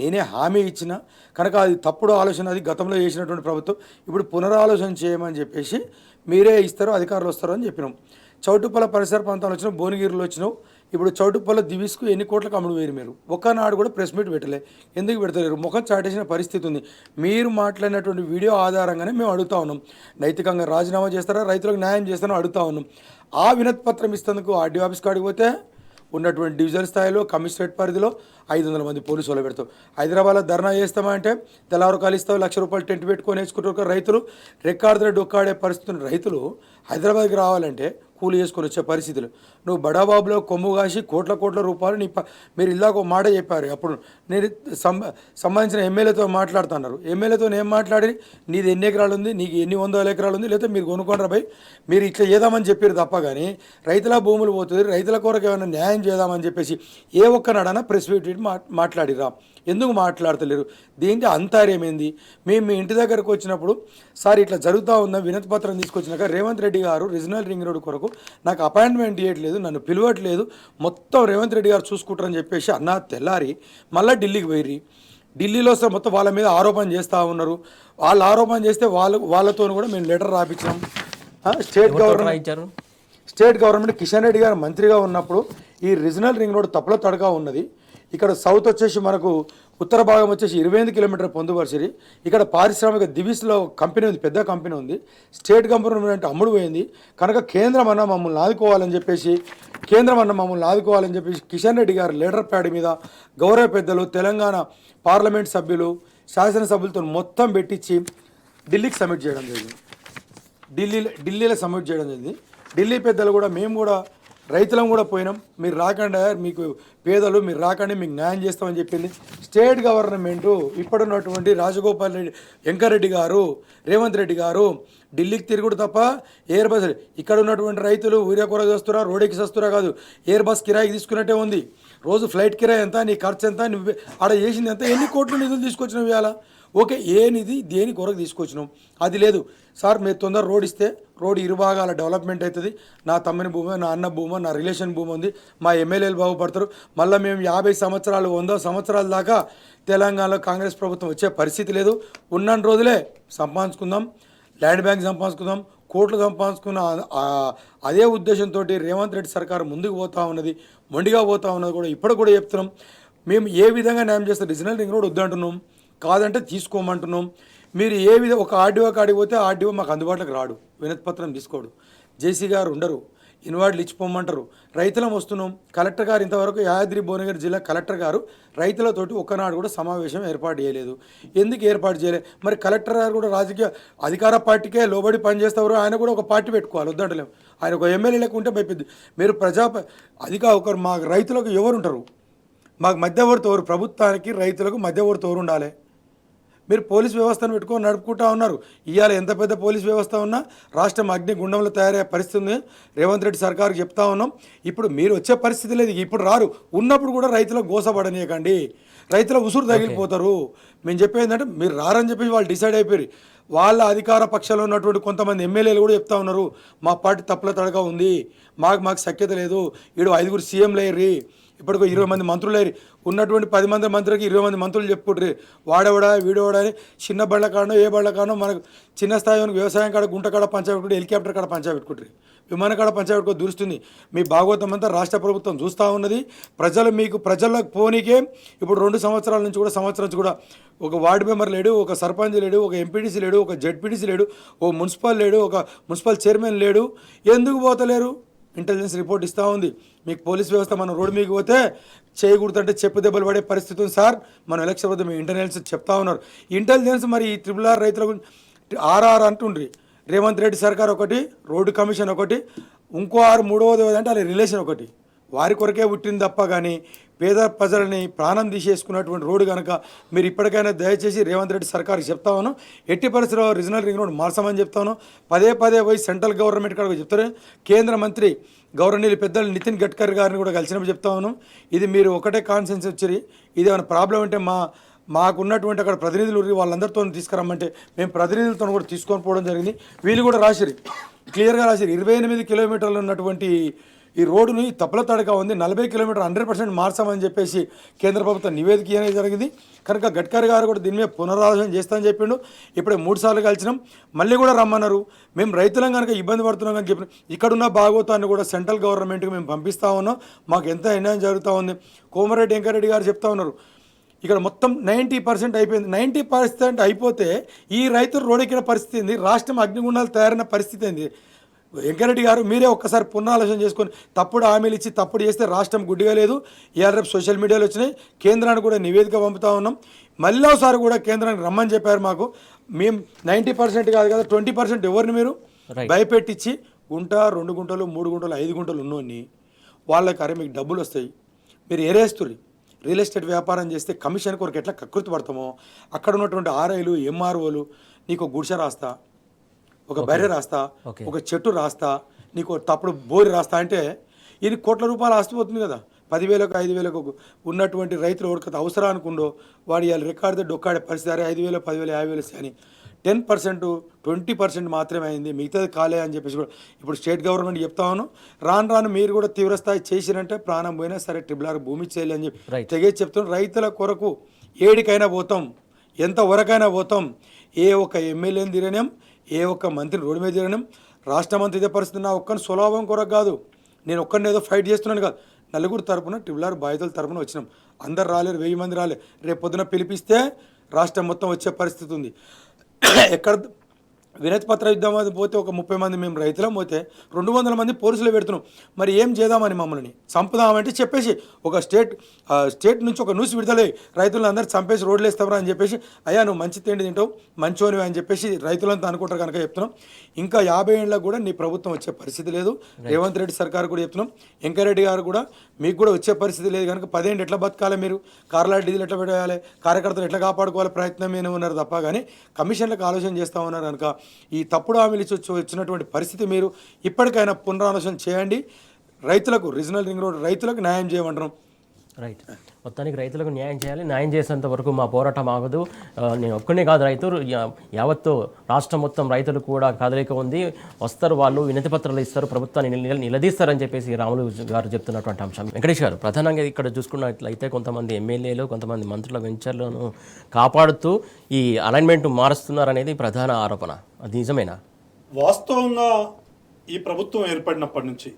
B: నేనే హామీ ఇచ్చిన కనుక అది తప్పుడు ఆలోచన, అది గతంలో చేసినటువంటి ప్రభుత్వం ఇప్పుడు పునరాలోచన చేయమని చెప్పేసి మీరే ఇస్తారు, అధికారులు వస్తారు అని చెప్పినాం. చౌటుప్పల పరిసర ప్రాంతాలు వచ్చినావు, భువనగిరిలో వచ్చినావు. ఇప్పుడు చౌటుప్పల దివిస్కు ఎన్ని కోట్లకు అమ్ముడు వేరు. మీరు ఒక్కనాడు కూడా ప్రెస్ మీట్ పెట్టలే, ఎందుకు పెడతలేరు? ముఖం చాటేసిన పరిస్థితి ఉంది. మీరు మాట్లాడినటువంటి వీడియో ఆధారంగానే మేము అడుగుతా ఉన్నాం, నైతికంగా రాజీనామా చేస్తారా, రైతులకు న్యాయం చేస్తారో అడుగుతా ఉన్నాం. ఆ వినతి పత్రం ఇస్తేందుకు ఆర్డీఓ ఆఫీస్ కాడికి పోతే ఉన్నటువంటి డివిజన్ స్థాయిలో కమిషనరేట్ పరిధిలో 500 మంది పోలీసులు పెడతాం. హైదరాబాద్లో ధర్నా చేస్తామంటే తెల్లవారు ఇస్తావు, ₹1,00,000 టెంట్ పెట్టుకొని వేసుకుంటారు. రైతులు రెక్కాడితే డొక్కాడే పరిస్థితులు. రైతులు హైదరాబాద్కి రావాలంటే కూలి చేసుకొని వచ్చే పరిస్థితులు. నువ్వు బడాబాబులో కొమ్ము కాసి కోట్ల రూపాయలు మీరు ఇలాగ ఒక మాట చెప్పారు. అప్పుడు నేను సంబంధించిన ఎమ్మెల్యేతో మాట్లాడుతున్నారు. ఎమ్మెల్యేతో ఏం మాట్లాడి నీది ఎన్ని ఎకరాలు ఉంది, నీకు ఎన్ని 100 ఎకరాలు ఉంది, లేకపోతే మీరు కొనుక్కోండి రాబాయి, మీరు ఇట్లా చేద్దామని చెప్పారు తప్ప కానీ రైతుల భూములు పోతుంది, రైతుల కొరకు ఏమైనా న్యాయం చేద్దామని చెప్పేసి ఏ ఒక్కనాడన్నా ప్రెస్ మీట్ మాట్లాడిరా? ఎందుకు మాట్లాడతలేరు? దీంట్లో అంతర్యమైంది. మేము మీ ఇంటి దగ్గరకు వచ్చినప్పుడు సార్ ఇట్లా జరుగుతూ ఉన్న వినతి పత్రం తీసుకొచ్చినాక రేవంత్ రెడ్డి గారు రీజనల్ రింగ్ రోడ్ కొరకు నాకు అపాయింట్మెంట్ ఇవ్వట్లేదు, నన్ను పిలవట్లేదు, మొత్తం రేవంత్ రెడ్డి గారు చూసుకుంటారని చెప్పేసి అన్న తెల్లారి మళ్ళీ ఢిల్లీకి పోయిర్రి. ఢిల్లీలో వస్తే మొత్తం వాళ్ళ మీద ఆరోపణ చేస్తూ ఉన్నారు. వాళ్ళు ఆరోపణ చేస్తే వాళ్ళతో కూడా మేము లెటర్ రాపించాం. స్టేట్ గవర్నమెంట్ కిషన్ రెడ్డి గారు మంత్రిగా ఉన్నప్పుడు ఈ రీజనల్ రింగ్ రోడ్ తప్పుల తడగా ఉన్నది. ఇక్కడ సౌత్ వచ్చేసి మనకు ఉత్తర భాగం వచ్చేసి 28 కిలోమీటర్ పొందుపరిచిరి. ఇక్కడ పారిశ్రామిక దివిస్లో కంపెనీ ఉంది, పెద్ద కంపెనీ ఉంది. స్టేట్ గవర్నమెంట్ అమ్ముడు పోయింది కనుక కేంద్రం అన్న మమ్మల్ని ఆదుకోవాలని చెప్పేసి కిషన్ రెడ్డి గారు లెటర్ ప్యాడ్ మీద గౌరవ పెద్దలు, తెలంగాణ పార్లమెంట్ సభ్యులు, శాసనసభ్యులతో మొత్తం పెట్టించి ఢిల్లీకి సబ్మిట్ చేయడం జరిగింది. ఢిల్లీలో సబ్మిట్ చేయడం జరిగింది. ఢిల్లీ పెద్దలు కూడా మేము కూడా రైతులం కూడా పోయినాం, మీరు రాకండి, మీకు పేదలు మీరు రాకండి, మీకు న్యాయం చేస్తామని చెప్పింది స్టేట్ గవర్నమెంటు. ఇప్పుడున్నటువంటి రాజగోపాల్ రెడ్డి, వెంకరెడ్డి గారు, రేవంత్ రెడ్డి గారు ఢిల్లీకి తిరుగుడు తప్ప ఎయిర్ బస్ ఇక్కడ ఉన్నటువంటి రైతులు ఊరియా కూర చేస్తురా, రోడ్డుకి వస్తురా కాదు, ఎయిర్ బస్ కిరాయికి తీసుకున్నట్టే ఉంది. రోజు ఫ్లైట్ కిరాయి ఎంత, నీ ఖర్చు ఎంత, నువ్వు ఆడ చేసింది ఎంత, ఎన్ని కోట్ల నిధులు తీసుకొచ్చినావు ఇవాళ? ఓకే, ఏ నిధి దేని కొరకు తీసుకొచ్చినాం అది లేదు సార్. మీరు తొందర రోడ్ ఇస్తే రోడ్ ఇరుభాగాల డెవలప్మెంట్ అవుతుంది. నా తమ్మిని భూమి, నా అన్న భూమి, నా రిలేషన్ భూమి ఉంది, మా ఎమ్మెల్యేలు బాగుపడతారు. మళ్ళీ మేము 50 సంవత్సరాలు 100 సంవత్సరాల దాకా తెలంగాణలో కాంగ్రెస్ ప్రభుత్వం వచ్చే పరిస్థితి లేదు. ఉన్న రోజులే సంపాదించుకుందాం, ల్యాండ్ బ్యాంక్ సంపాదించుకుందాం, కోట్లు సంపాదించుకున్న అదే ఉద్దేశంతో రేవంత్ రెడ్డి సర్కారు ముందుకు పోతా ఉన్నది, మొండిగా పోతా ఉన్నది కూడా ఇప్పుడు కూడా చెప్తున్నాం. మేము ఏ విధంగా న్యాయం చేస్తాం? రీజనల్ రింగ్ రోడ్ వద్దంటున్నాం, కాదంటే తీసుకోమంటున్నాం. మీరు ఏ విధంగా ఒక ఆర్డీఓ కాడికి పోతే ఆర్డీఓ మాకు అందుబాటులోకి రాడు, వినతి పత్రం తీసుకోడు, జేసీ గారు ఉండరు, ఇన్వాయిట్లు ఇచ్చిపోమంటారు. రైతులం వస్తున్నాం. కలెక్టర్ గారు ఇంతవరకు యాదాద్రి భువనగిరి జిల్లా కలెక్టర్ గారు రైతులతోటి ఒక్కనాడు కూడా సమావేశం ఏర్పాటు చేయలేదు. ఎందుకు ఏర్పాటు చేయలేదు? మరి కలెక్టర్ గారు కూడా రాజకీయ అధికార పార్టీకే లోబడి పనిచేస్తారు, ఆయన కూడా ఒక పార్టీ పెట్టుకోవాలి, వద్దంటలేము. ఆయన ఒక ఎమ్మెల్యే లేకుంటే భయపెద్ది. మీరు ఒకరు మా రైతులకు ఎవరు ఉంటారు? మాకు మధ్యవర్తి ఎవరు? ప్రభుత్వానికి రైతులకు మధ్యవర్తి ఎవరు ఉండాలి? మీరు పోలీస్ వ్యవస్థను పెట్టుకొని నడుపుకుంటా ఉన్నారు. ఇవాళ ఎంత పెద్ద పోలీస్ వ్యవస్థ ఉన్నా రాష్ట్రం అగ్నిగుండంలో తయారయ్యే పరిస్థితి ఉంది. రేవంత్ రెడ్డి సర్కారుకి చెప్తా ఉన్నాం. ఇప్పుడు మీరు వచ్చే పరిస్థితి లేదు, ఇప్పుడు రారు. ఉన్నప్పుడు కూడా రైతులకు గోసపడనీయకండి, రైతుల ఉసురు తగిలిపోతారు. మేము చెప్పేది ఏంటంటే మీరు రారని చెప్పేసి వాళ్ళు డిసైడ్ అయిపోయారు. వాళ్ళ అధికార పక్షంలో ఉన్నటువంటి కొంతమంది ఎమ్మెల్యేలు కూడా చెప్తా ఉన్నారు, మా పార్టీ తప్పుల తడగా ఉంది, మాకు సఖ్యత లేదు, ఈడు 5 సీఎంలు అయ్యి ఇప్పటికో 20 మంది మంత్రులు అయ్యి ఉన్నటువంటి 10 మంది మంత్రులకి 20 మంది మంత్రులు చెప్పుకుంటారు వాడేవాడా వీడేవాడా అని. చిన్న బళ్ళ కాడో ఏ బళ్ళ కాడో మనకు చిన్న స్థాయి వ్యవసాయం కాడ గుంట కాడ పంచాయపెట్టుకుంటే హెలికాప్టర్ కాడ పంచాయపెట్టుకుంటారు, విమాన కాడ పంచాయపెట్టుకో దురుస్తుంది. మీ భాగవతం అంతా రాష్ట్ర ప్రభుత్వం చూస్తూ ఉన్నది. ప్రజలకు పోనీకే ఇప్పుడు 2 సంవత్సరాల నుంచి కూడా సంవత్సరం నుంచి కూడా ఒక వార్డు మెంబర్ లేడు, ఒక సర్పంచ్ లేడు, ఒక ఎంపీటీసీ లేడు, ఒక జెడ్పీటీసీ లేడు, ఓ మున్సిపల్ లేడు, ఒక మున్సిపల్ చైర్మన్ లేడు. ఎందుకు పోతలేరు? ఇంటెలిజెన్స్ రిపోర్ట్ ఇస్తూ ఉంది. మీకు పోలీస్ వ్యవస్థ మనం రోడ్డు మీకు పోతే చేయకూడదంటే చెప్పు దెబ్బలు పడే పరిస్థితి ఉంది సార్. మనం ఎలక్షన్ వద్ద మీ ఇంటెలిజెన్స్ చెప్తా ఉన్నారు. ఇంటెలిజెన్స్ మరి ఈ RRR రైతుల గురించి ఆర్ఆర్ అంటుండ్రి. రేవంత్ రెడ్డి సర్కార్ ఒకటి, రోడ్డు కమిషన్ ఒకటి, ఇంకో 3వది అంటే అది రిలేషన్ ఒకటి. వారి కొరకే పుట్టింది తప్ప కానీ పేద ప్రజలని ప్రాణం తీసేసుకున్నటువంటి రోడ్డు కనుక మీరు ఇప్పటికైనా దయచేసి రేవంత్ రెడ్డి సర్కార్కి చెప్తాను, ఎట్టి పరిస్థితుల్లో రీజనల్ రింగ్ రోడ్ మార్చమని చెప్తాను. పదే పోయి సెంట్రల్ గవర్నమెంట్ కాడికి చెప్తారు. కేంద్ర మంత్రి గౌరవనీయులు పెద్దలు నితిన్ గడ్కరీ గారిని కూడా కలిసినప్పుడు చెప్తాను. ఇది మీరు ఒకటే కాన్సెన్స్ వచ్చి ఇది ఏమైనా ప్రాబ్లం అంటే మాకున్నటువంటి అక్కడ ప్రతినిధులు వాళ్ళందరితో తీసుకురమ్మంటే మేము ప్రతినిధులతో కూడా తీసుకొని పోవడం జరిగింది. వీళ్ళు కూడా రాసిరు, క్లియర్గా రాసిరు. 28 కిలోమీటర్లు ఉన్నటువంటి ఈ రోడ్డుని తప్పుల తడగా ఉంది, 40 కిలోమీటర్ 100% మార్చామని చెప్పేసి కేంద్ర ప్రభుత్వం నివేదిక అనేది జరిగింది. కనుక గడ్కరీ గారు కూడా దీని మీద పునరాలోచన చేస్తామని చెప్పిండు. ఇప్పుడే 3 సార్లు కలిసినాం, మళ్ళీ కూడా రమ్మన్నారు. మేము రైతులం కనుక ఇబ్బంది పడుతున్నాం అని చెప్పిన ఇక్కడున్న భాగవతాన్ని కూడా సెంట్రల్ గవర్నమెంట్కి మేము పంపిస్తూ ఉన్నాం. మాకు ఎంత అన్యాయం జరుగుతూ ఉంది. కోమరెడ్డి వెంకరెడ్డి గారు చెప్తా ఉన్నారు, ఇక్కడ మొత్తం 90% అయిపోయింది. 90% అయిపోతే ఈ రైతులు రోడ్డెక్కిన పరిస్థితి ఏంది? రాష్ట్రం అగ్నిగుండాలు తయారైన పరిస్థితి ఏంది? వెంకరెడ్డి గారు మీరే ఒక్కసారి పునరాలోచన చేసుకొని తప్పుడు హామీలు ఇచ్చి తప్పుడు చేస్తే రాష్ట్రం గుడ్డిగా లేదు. ఇవాళ రేపు సోషల్ మీడియాలో వచ్చినాయి, కేంద్రానికి కూడా నివేదిక పంపుతా ఉన్నాం. మళ్ళీ ఒకసారి కూడా కేంద్రానికి రమ్మని చెప్పారు. మాకు మేము 90% కాదు కదా 20% ఎవరిని మీరు భయపెట్టించి గుంట 2 గుంటలు 3 గుంటలు 5 గుంటలు ఉన్నోని వాళ్ళకి అరే మీకు డబ్బులు వస్తాయి మీరు ఏరేస్తుర్రి. రియల్ ఎస్టేట్ వ్యాపారం చేస్తే కమిషన్ కొరకు ఎట్లా కకృతి పడతామో అక్కడ ఉన్నటువంటి ఆర్ఐలు ఎంఆర్ఓలు నీకు గుడిసె రాస్తా, ఒక బర్రె రాస్తా, ఒక చెట్టు రాస్తా, నీకు తప్పుడు బోరి రాస్తా అంటే ఇది కోట్ల రూపాయలు ఆస్తిపోతుంది కదా. 10,000కు 5,000కు ఉన్నటువంటి రైతులు ఎవరికైతే అవసరానికి ఉందో వాడు ఇవాళ రికార్డు డొక్కాడే పరిస్థితి. అరే 5,000 10,000 50,000 అని 10% 20% మాత్రమే అయింది, మిగతాది కాలే అని చెప్పేసి కూడా ఇప్పుడు స్టేట్ గవర్నమెంట్ చెప్తాను. రాను మీరు కూడా తీవ్రస్థాయి చేసినంటే ప్రాణం పోయినా సరే RRR భూమి చేయాలి అని చెప్పి తెగేసి చెప్తున్నాం. రైతుల కొరకు ఏడికైనా పోతాం, ఎంత వరకైనా పోతాం. ఏ ఒక్క ఎమ్మెల్యేని తిరగనేం, ఏ ఒక్క మంత్రిని రోడ్డు మీద తిరగనేం. రాష్ట్ర మంత్రి ఇదే పరిస్థితి. నా ఒక్కని సులభం కొరకు కాదు, నేను ఒక్కరిని ఏదో ఫైట్ చేస్తున్నాను కాదు. నలుగురు తరపున RRR బాధితుల తరపున వచ్చినాం. అందరు రాలేరు, 1000 మంది రాలే. రేపు పొద్దున పిలిపిస్తే రాష్ట్రం మొత్తం వచ్చే పరిస్థితి ఉంది. ఎక్కడ వినతి పత్ర యుద్ధం పోతే ఒక 30 మంది మేము రైతులం పోతే 200 మంది పోలీసులు పెడుతున్నాం. మరి ఏం చేద్దామని మమ్మల్ని చంపుదామంటే చెప్పేసి ఒక స్టేట్ నుంచి ఒక న్యూస్ విడుదలై రైతులను అందరూ చంపేసి రోడ్లు వేస్తామరా అని చెప్పేసి అయ్యా నువ్వు మంచి తిండి తింటావు మంచోనివి అని చెప్పేసి రైతులంతా అనుకుంటారు కనుక చెప్తున్నాం. ఇంకా 50 ఏళ్ళకు కూడా నీ ప్రభుత్వం వచ్చే పరిస్థితి లేదు. రేవంత్ రెడ్డి సర్కార్ కూడా చెప్తున్నాం. వెంకరెడ్డి గారు కూడా మీకు కూడా వచ్చే పరిస్థితి లేదు కనుక 10 ఏళ్ళు ఎట్లా బతకాలి, మీరు కార్ల డీజిల్ ఎట్లా పెట్టాలి, కార్యకర్తలు ఎట్లా కాపాడుకోవాలి ప్రయత్నం ఏమి ఉన్నారు తప్ప కానీ కమిషన్లకు ఆలోచన చేస్తూ ఉన్నారు కనుక ఈ తప్పుడు హామీలు వచ్చినటువంటి పరిస్థితి మీరు ఇప్పటికైనా పునరాలోచన చేయండి. రైతులకు రీజనల్ రింగ్ రోడ్ రైతులకు న్యాయం చేయమంటాం.
A: రైట్, మొత్తానికి రైతులకు న్యాయం చేయాలి. న్యాయం చేసేంత వరకు మా పోరాటం ఆగదు. నేను ఒక్కనే కాదు, రైతులు యావత్తు రాష్ట్రం మొత్తం రైతులు కూడా కదలిక ఉంది. వస్తారు, వాళ్ళు వినతి పత్రాలు ఇస్తారు, ప్రభుత్వాన్ని నిలదీస్తారని చెప్పేసి రాములు గారు చెప్తున్నటువంటి అంశం. వెంకటేష్ గారు, ప్రధానంగా ఇక్కడ చూసుకున్నట్లయితే కొంతమంది ఎమ్మెల్యేలు కొంతమంది మంత్రుల వెంచర్లను కాపాడుతూ ఈ అలైన్మెంట్ మారుస్తున్నారనేది ప్రధాన ఆరోపణ. అది నిజమేనా?
C: వాస్తవంగా ఈ ప్రభుత్వం ఏర్పడినప్పటి నుంచి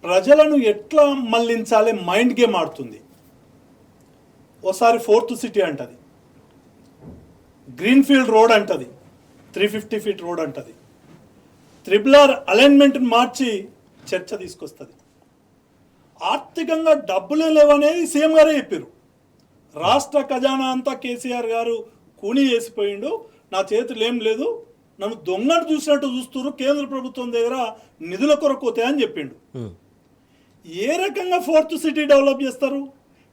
C: ప్రజలను ఎట్లా మళ్లించాలి మైండ్ గేమ్ ఆడుతుంది. ఓసారి 4th సిటీ అంటది, గ్రీన్ఫీల్డ్ రోడ్ అంటది, 350 ఫీట్ రోడ్ అంటది, RRR అలైన్మెంట్ని మార్చి చర్చ తీసుకొస్తుంది. ఆర్థికంగా డబ్బులే లేవనేది సీఎం గారే చెప్పారు. రాష్ట్ర ఖజానా అంతా కేసీఆర్ గారు కూని చేసిపోయిండు, నా చేతులు ఏం లేదు, నన్ను దొంగను చూసినట్టు చూస్తున్నారు, కేంద్ర ప్రభుత్వం దగ్గర నిధుల కొరకు పోతాయని చెప్పిండు. ఏ రకంగా ఫోర్త్ సిటీ డెవలప్ చేస్తారు,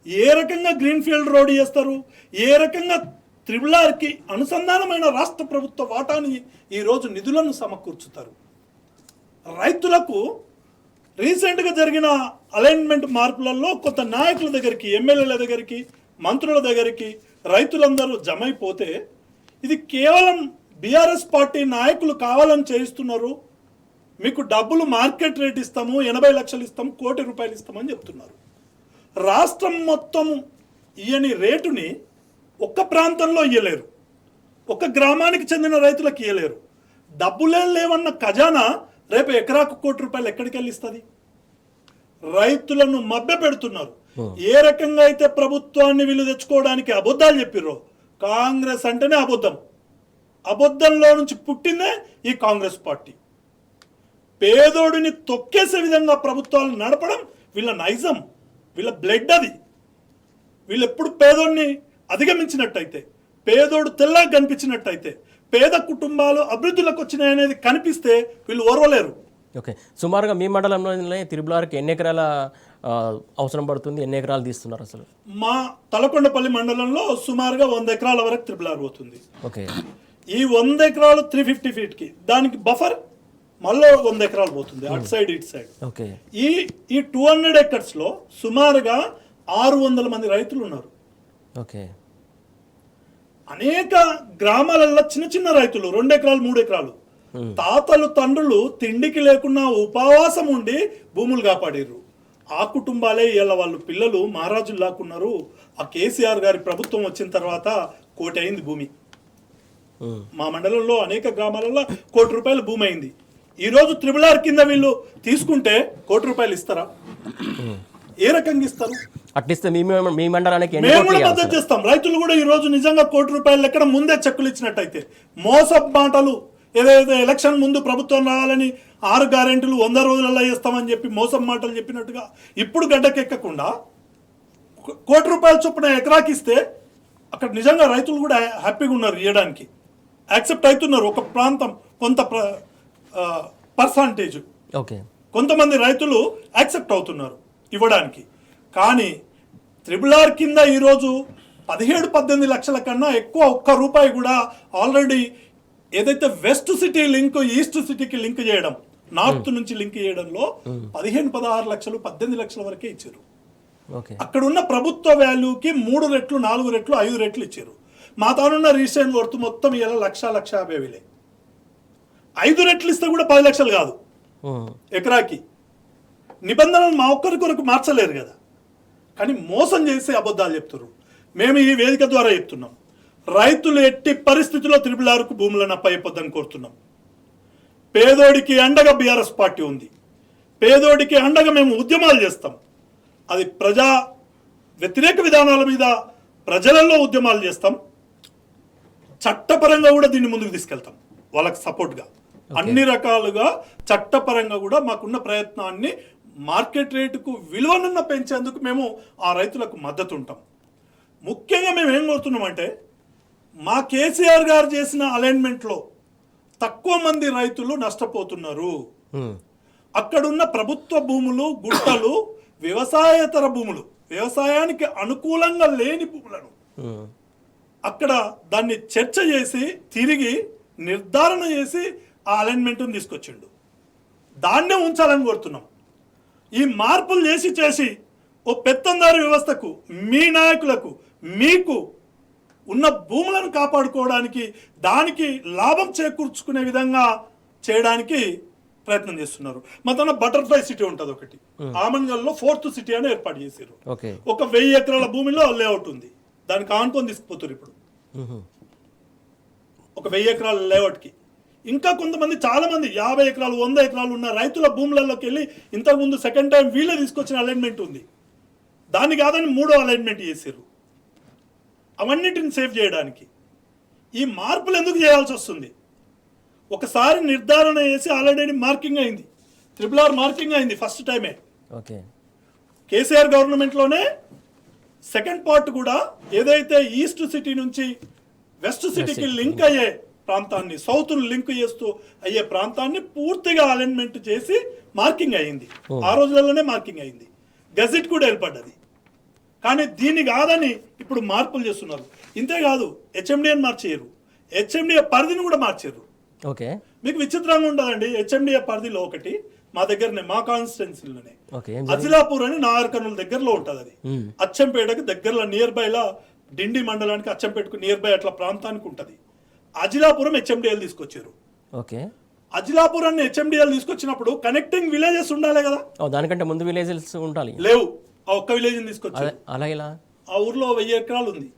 C: ఏ రకంగా గ్రీన్ఫీల్డ్ రోడ్ చేస్తారు, ఏ రకంగా త్రిబులార్కి అనుసంధానమైన రాష్ట్ర ప్రభుత్వ వాటాని ఈరోజు నిధులను సమకూర్చుతారు. రైతులకు రీసెంట్గా జరిగిన అలైన్మెంట్ మార్పులలో కొంత నాయకుల దగ్గరికి, ఎమ్మెల్యేల దగ్గరికి, మంత్రుల దగ్గరికి రైతులందరూ జమైపోతే ఇది కేవలం బీఆర్ఎస్ పార్టీ నాయకులు కావాలని చేయిస్తున్నారు. మీకు డబ్బులు మార్కెట్ రేట్ ఇస్తాము, 80 లక్షలు ఇస్తాము, ₹1 కోటి ఇస్తామని చెప్తున్నారు. రాష్ట్రం మొత్తం ఇయని రేటుని ఒక్క ప్రాంతంలో ఇయ్యలేరు, ఒక గ్రామానికి చెందిన రైతులకు ఇయ్యలేరు. డబ్బులే లేవన్న ఖజానా రేపు ఎకరాకు ₹1 ఎక్కడికి వెళ్ళి ఇస్తుంది? రైతులను మభ్య పెడుతున్నారు. ఏ రకంగా అయితే ప్రభుత్వాన్ని వీళ్ళు తెచ్చుకోవడానికి అబద్ధాలు చెప్పిర్రో, కాంగ్రెస్ అంటేనే అబద్ధం, అబద్ధంలో నుంచి పుట్టిందే ఈ కాంగ్రెస్ పార్టీ. పేదోడిని తొక్కేసే విధంగా ప్రభుత్వాలు నడపడం వీళ్ళ నైజం, వీళ్ళ బ్లడ్. అది వీళ్ళు ఎప్పుడు పేదోడిని అధిగమించినట్టయితే, పేదోడు తెల్లగా కనిపించినట్టయితే, పేద కుటుంబాలు అభివృద్ధిలోకి వచ్చినాయనేది కనిపిస్తే వీళ్ళు ఓర్వలేరు.
A: ఓకే, సుమారుగా మీ మండలంలో తిరుమలకి ఎన్ని ఎకరాల అవసరం పడుతుంది, ఎన్ని ఎకరాలు తీస్తున్నారు అసలు?
C: మా తలకొండపల్లి మండలంలో సుమారుగా 100 ఎకరాల వరకు త్రిబులార్ పోతుంది.
A: ఓకే,
C: ఈ 100 ఎకరాలు 350 ఫీట్కి, దానికి బఫర్ మళ్ళీ 100 ఎకరాలు పోతుంది, అటు సైడ్ ఇటు సైడ్.
A: ఓకే,
C: ఈ 200 ఎకర్స్లో సుమారుగా 600 మంది రైతులు ఉన్నారు.
A: ఓకే,
C: అనేక గ్రామాలలో చిన్న చిన్న రైతులు 2 ఎకరాలు 3 ఎకరాలు, తాతలు తండ్రులు తిండికి లేకుండా ఉపవాసం ఉండి భూములు కాపాడారు. ఆ కుటుంబాలే ఇవాళ వాళ్ళు పిల్లలు మహారాజులు లాక్కున్నారు. ఆ కేసీఆర్ గారి ప్రభుత్వం వచ్చిన తర్వాత ₹1 కోటి అయింది భూమి. మా మండలంలో అనేక గ్రామాలలో ₹1 కోటి భూమి అయింది. ఈరోజు త్రిబులార్ కింద వీళ్ళు తీసుకుంటే ₹1 కోటి ఇస్తారా? ఏ రకంగా ఇస్తారు?
A: అట్లిస్తే మీ మండలానికి
C: మేము కూడా మద్దతు చేస్తాం. రైతులు కూడా ఈ రోజు నిజంగా ₹1 కోటి లెక్కన ముందే చెక్కులు ఇచ్చినట్టయితే, మోసపు మాటలు ఏదైతే ఎలక్షన్ ముందు ప్రభుత్వం రావాలని 6 గ్యారెంటీలు 100 రోజులలో ఇస్తామని చెప్పి మోసం మాటలు చెప్పినట్టుగా ఇప్పుడు గడ్డకెక్కకుండా ₹1 కోటి చొప్పున ఎకరాకి ఇస్తే అక్కడ నిజంగా రైతులు కూడా హ్యాపీగా ఉన్నారు, ఇవ్వడానికి యాక్సెప్ట్ అవుతున్నారు. ఒక ప్రాంతం కొంత పర్సంటేజ్,
A: ఓకే,
C: కొంతమంది రైతులు యాక్సెప్ట్ అవుతున్నారు ఇవ్వడానికి. కానీ త్రిబులార్ కింద ఈరోజు 17-18 లక్షల కన్నా ఎక్కువ ₹1 కూడా ఆల్రెడీ ఏదైతే వెస్ట్ సిటీ లింక్ ఈస్ట్ సిటీకి లింక్ చేయడం, నార్త్ నుంచి లింక్ చేయడంలో 15-16 లక్షలు 18 లక్షల వరకే ఇచ్చారు. అక్కడ ఉన్న ప్రభుత్వ వాల్యూకి 3 రెట్లు 4 రెట్లు 5 రెట్లు ఇచ్చారు. మా తానున్న రీసెంట్ వర్త్ మొత్తం ఇలా 1,50,000 5 రెట్లు ఇస్తే కూడా 10 లక్షలు కాదు ఎకరాకి. నిబంధనలు మా ఒక్కరి కొరకు మార్చలేరు కదా, కానీ మోసం చేసి అబద్ధాలు చెప్తున్నారు. మేము ఈ వేదిక ద్వారా చెప్తున్నాం, రైతులు ఎట్టి పరిస్థితుల్లో త్రిబులార్కు భూములను అప్పయ్యొద్దని కోరుతున్నాం. పేదోడికి అండగా బీఆర్ఎస్ పార్టీ ఉంది, పేదోడికి అండగా మేము ఉద్యమాలు చేస్తాం. అది ప్రజా వ్యతిరేక విధానాల మీద ప్రజలలో ఉద్యమాలు చేస్తాం. చట్టపరంగా కూడా దీన్ని ముందుకు తీసుకెళ్తాం వాళ్ళకి సపోర్ట్గా. అన్ని రకాలుగా చట్టపరంగా కూడా మాకున్న ప్రయత్నాన్ని మార్కెట్ రేటుకు విలువనున్న పెంచేందుకు మేము ఆ రైతులకు మద్దతు ఉంటాం. ముఖ్యంగా మేము ఏం కోరుతున్నామంటే, మా కేసీఆర్ గారు చేసిన అలైన్మెంట్లో తక్కువ మంది రైతులు నష్టపోతున్నారు. అక్కడున్న ప్రభుత్వ భూములు, గుట్టలు, వ్యవసాయేతర భూములు, వ్యవసాయానికి అనుకూలంగా లేని భూములను అక్కడ దాన్ని చర్చ చేసి తిరిగి నిర్ధారణ చేసి ఆ అలైన్మెంట్ని తీసుకొచ్చిండు. దాన్నే ఉంచాలని కోరుతున్నాం. ఈ మార్పులు చేసి ఓ పెత్తందారి వ్యవస్థకు, మీ నాయకులకు, మీకు ఉన్న భూములను కాపాడుకోవడానికి, దానికి లాభం చేకూర్చుకునే విధంగా చేయడానికి ప్రయత్నం చేస్తున్నారు. మా తన బటర్ఫ్లై సిటీ ఉంటుంది ఒకటి, ఆమన్గల్లో 4th సిటీ అని ఏర్పాటు చేశారు. ఒక 1000 ఎకరాల భూమిలో లేఅవుట్ ఉంది, దానికి ఆనుకొని తీసుకుపోతారు. ఇప్పుడు ఒక 1000 ఎకరాల లేఅవుట్కి ఇంకా కొంతమంది చాలా మంది 50 ఎకరాలు 100 ఎకరాలు ఉన్న రైతుల భూములలోకి వెళ్ళి ఇంతకుముందు సెకండ్ టైం వీళ్ళే తీసుకొచ్చిన అలైన్మెంట్ ఉంది, దాన్ని కాదని 3వ అలైన్మెంట్ చేశారు. అవన్నిటిని సేవ్ చేయడానికి ఈ మార్పులు ఎందుకు చేయాల్సి వస్తుంది? ఒకసారి నిర్ధారణ చేసి ఆల్రెడీ మార్కింగ్ అయింది, త్రిబులార్ మార్కింగ్ అయింది ఫస్ట్ టైమే. కేసీఆర్ గవర్నమెంట్లోనే సెకండ్ పార్ట్ కూడా ఏదైతే ఈస్ట్ సిటీ నుంచి వెస్ట్ సిటీకి లింక్ అయ్యే ప్రాంతాన్ని సౌత్ను లింక్ చేస్తూ అయ్యే ప్రాంతాన్ని పూర్తిగా అలైన్మెంట్ చేసి మార్కింగ్ అయింది. ఆ రోజులలోనే మార్కింగ్ అయింది, గెజెట్ కూడా ఏర్పడ్డది. కానీ దీన్ని కాదని ఇప్పుడు మార్పులు చేస్తున్నారు. ఇంతేకాదు హెచ్ఎండిఏని మార్చేయరు, హెచ్ఎండిఏ పరిధిని కూడా మార్చారు.
A: ఓకే,
C: మీకు విచిత్రంగా ఉంటుందండి. హెచ్ఎండిఏ పరిధిలో ఒకటి మా దగ్గరనే, మా కాన్స్టిట్యున్సీలోనే
A: ఓకే,
C: అజిలాపూర్ అని నాగర్ కర్నూలు దగ్గరలో ఉంటుంది. అది అచ్చంపేటకి దగ్గరలో నియర్ బైలా డిండి మండలానికి అచ్చంపేటకు నియర్ బై అట్లా ప్రాంతానికి ఉంటుంది. అజిలాపురం హెచ్ఎండిఎల్ తీసుకొచ్చారు.
A: ఓకే,
C: అజిలాపురాన్ని హెచ్ఎండిఎల్ తీసుకొచ్చినప్పుడు కనెక్టింగ్ విలేజెస్ ఉండాలి కదా.
A: దానికంటే ముందు విలేజెస్ ఉండాలి.
C: లేవు, ఆ ఒక్క విలేజ్ తీసుకొచ్చారు.
A: అలా ఇలా
C: ఆ ఊర్లో 1000 ఎకరాలు ఉంది.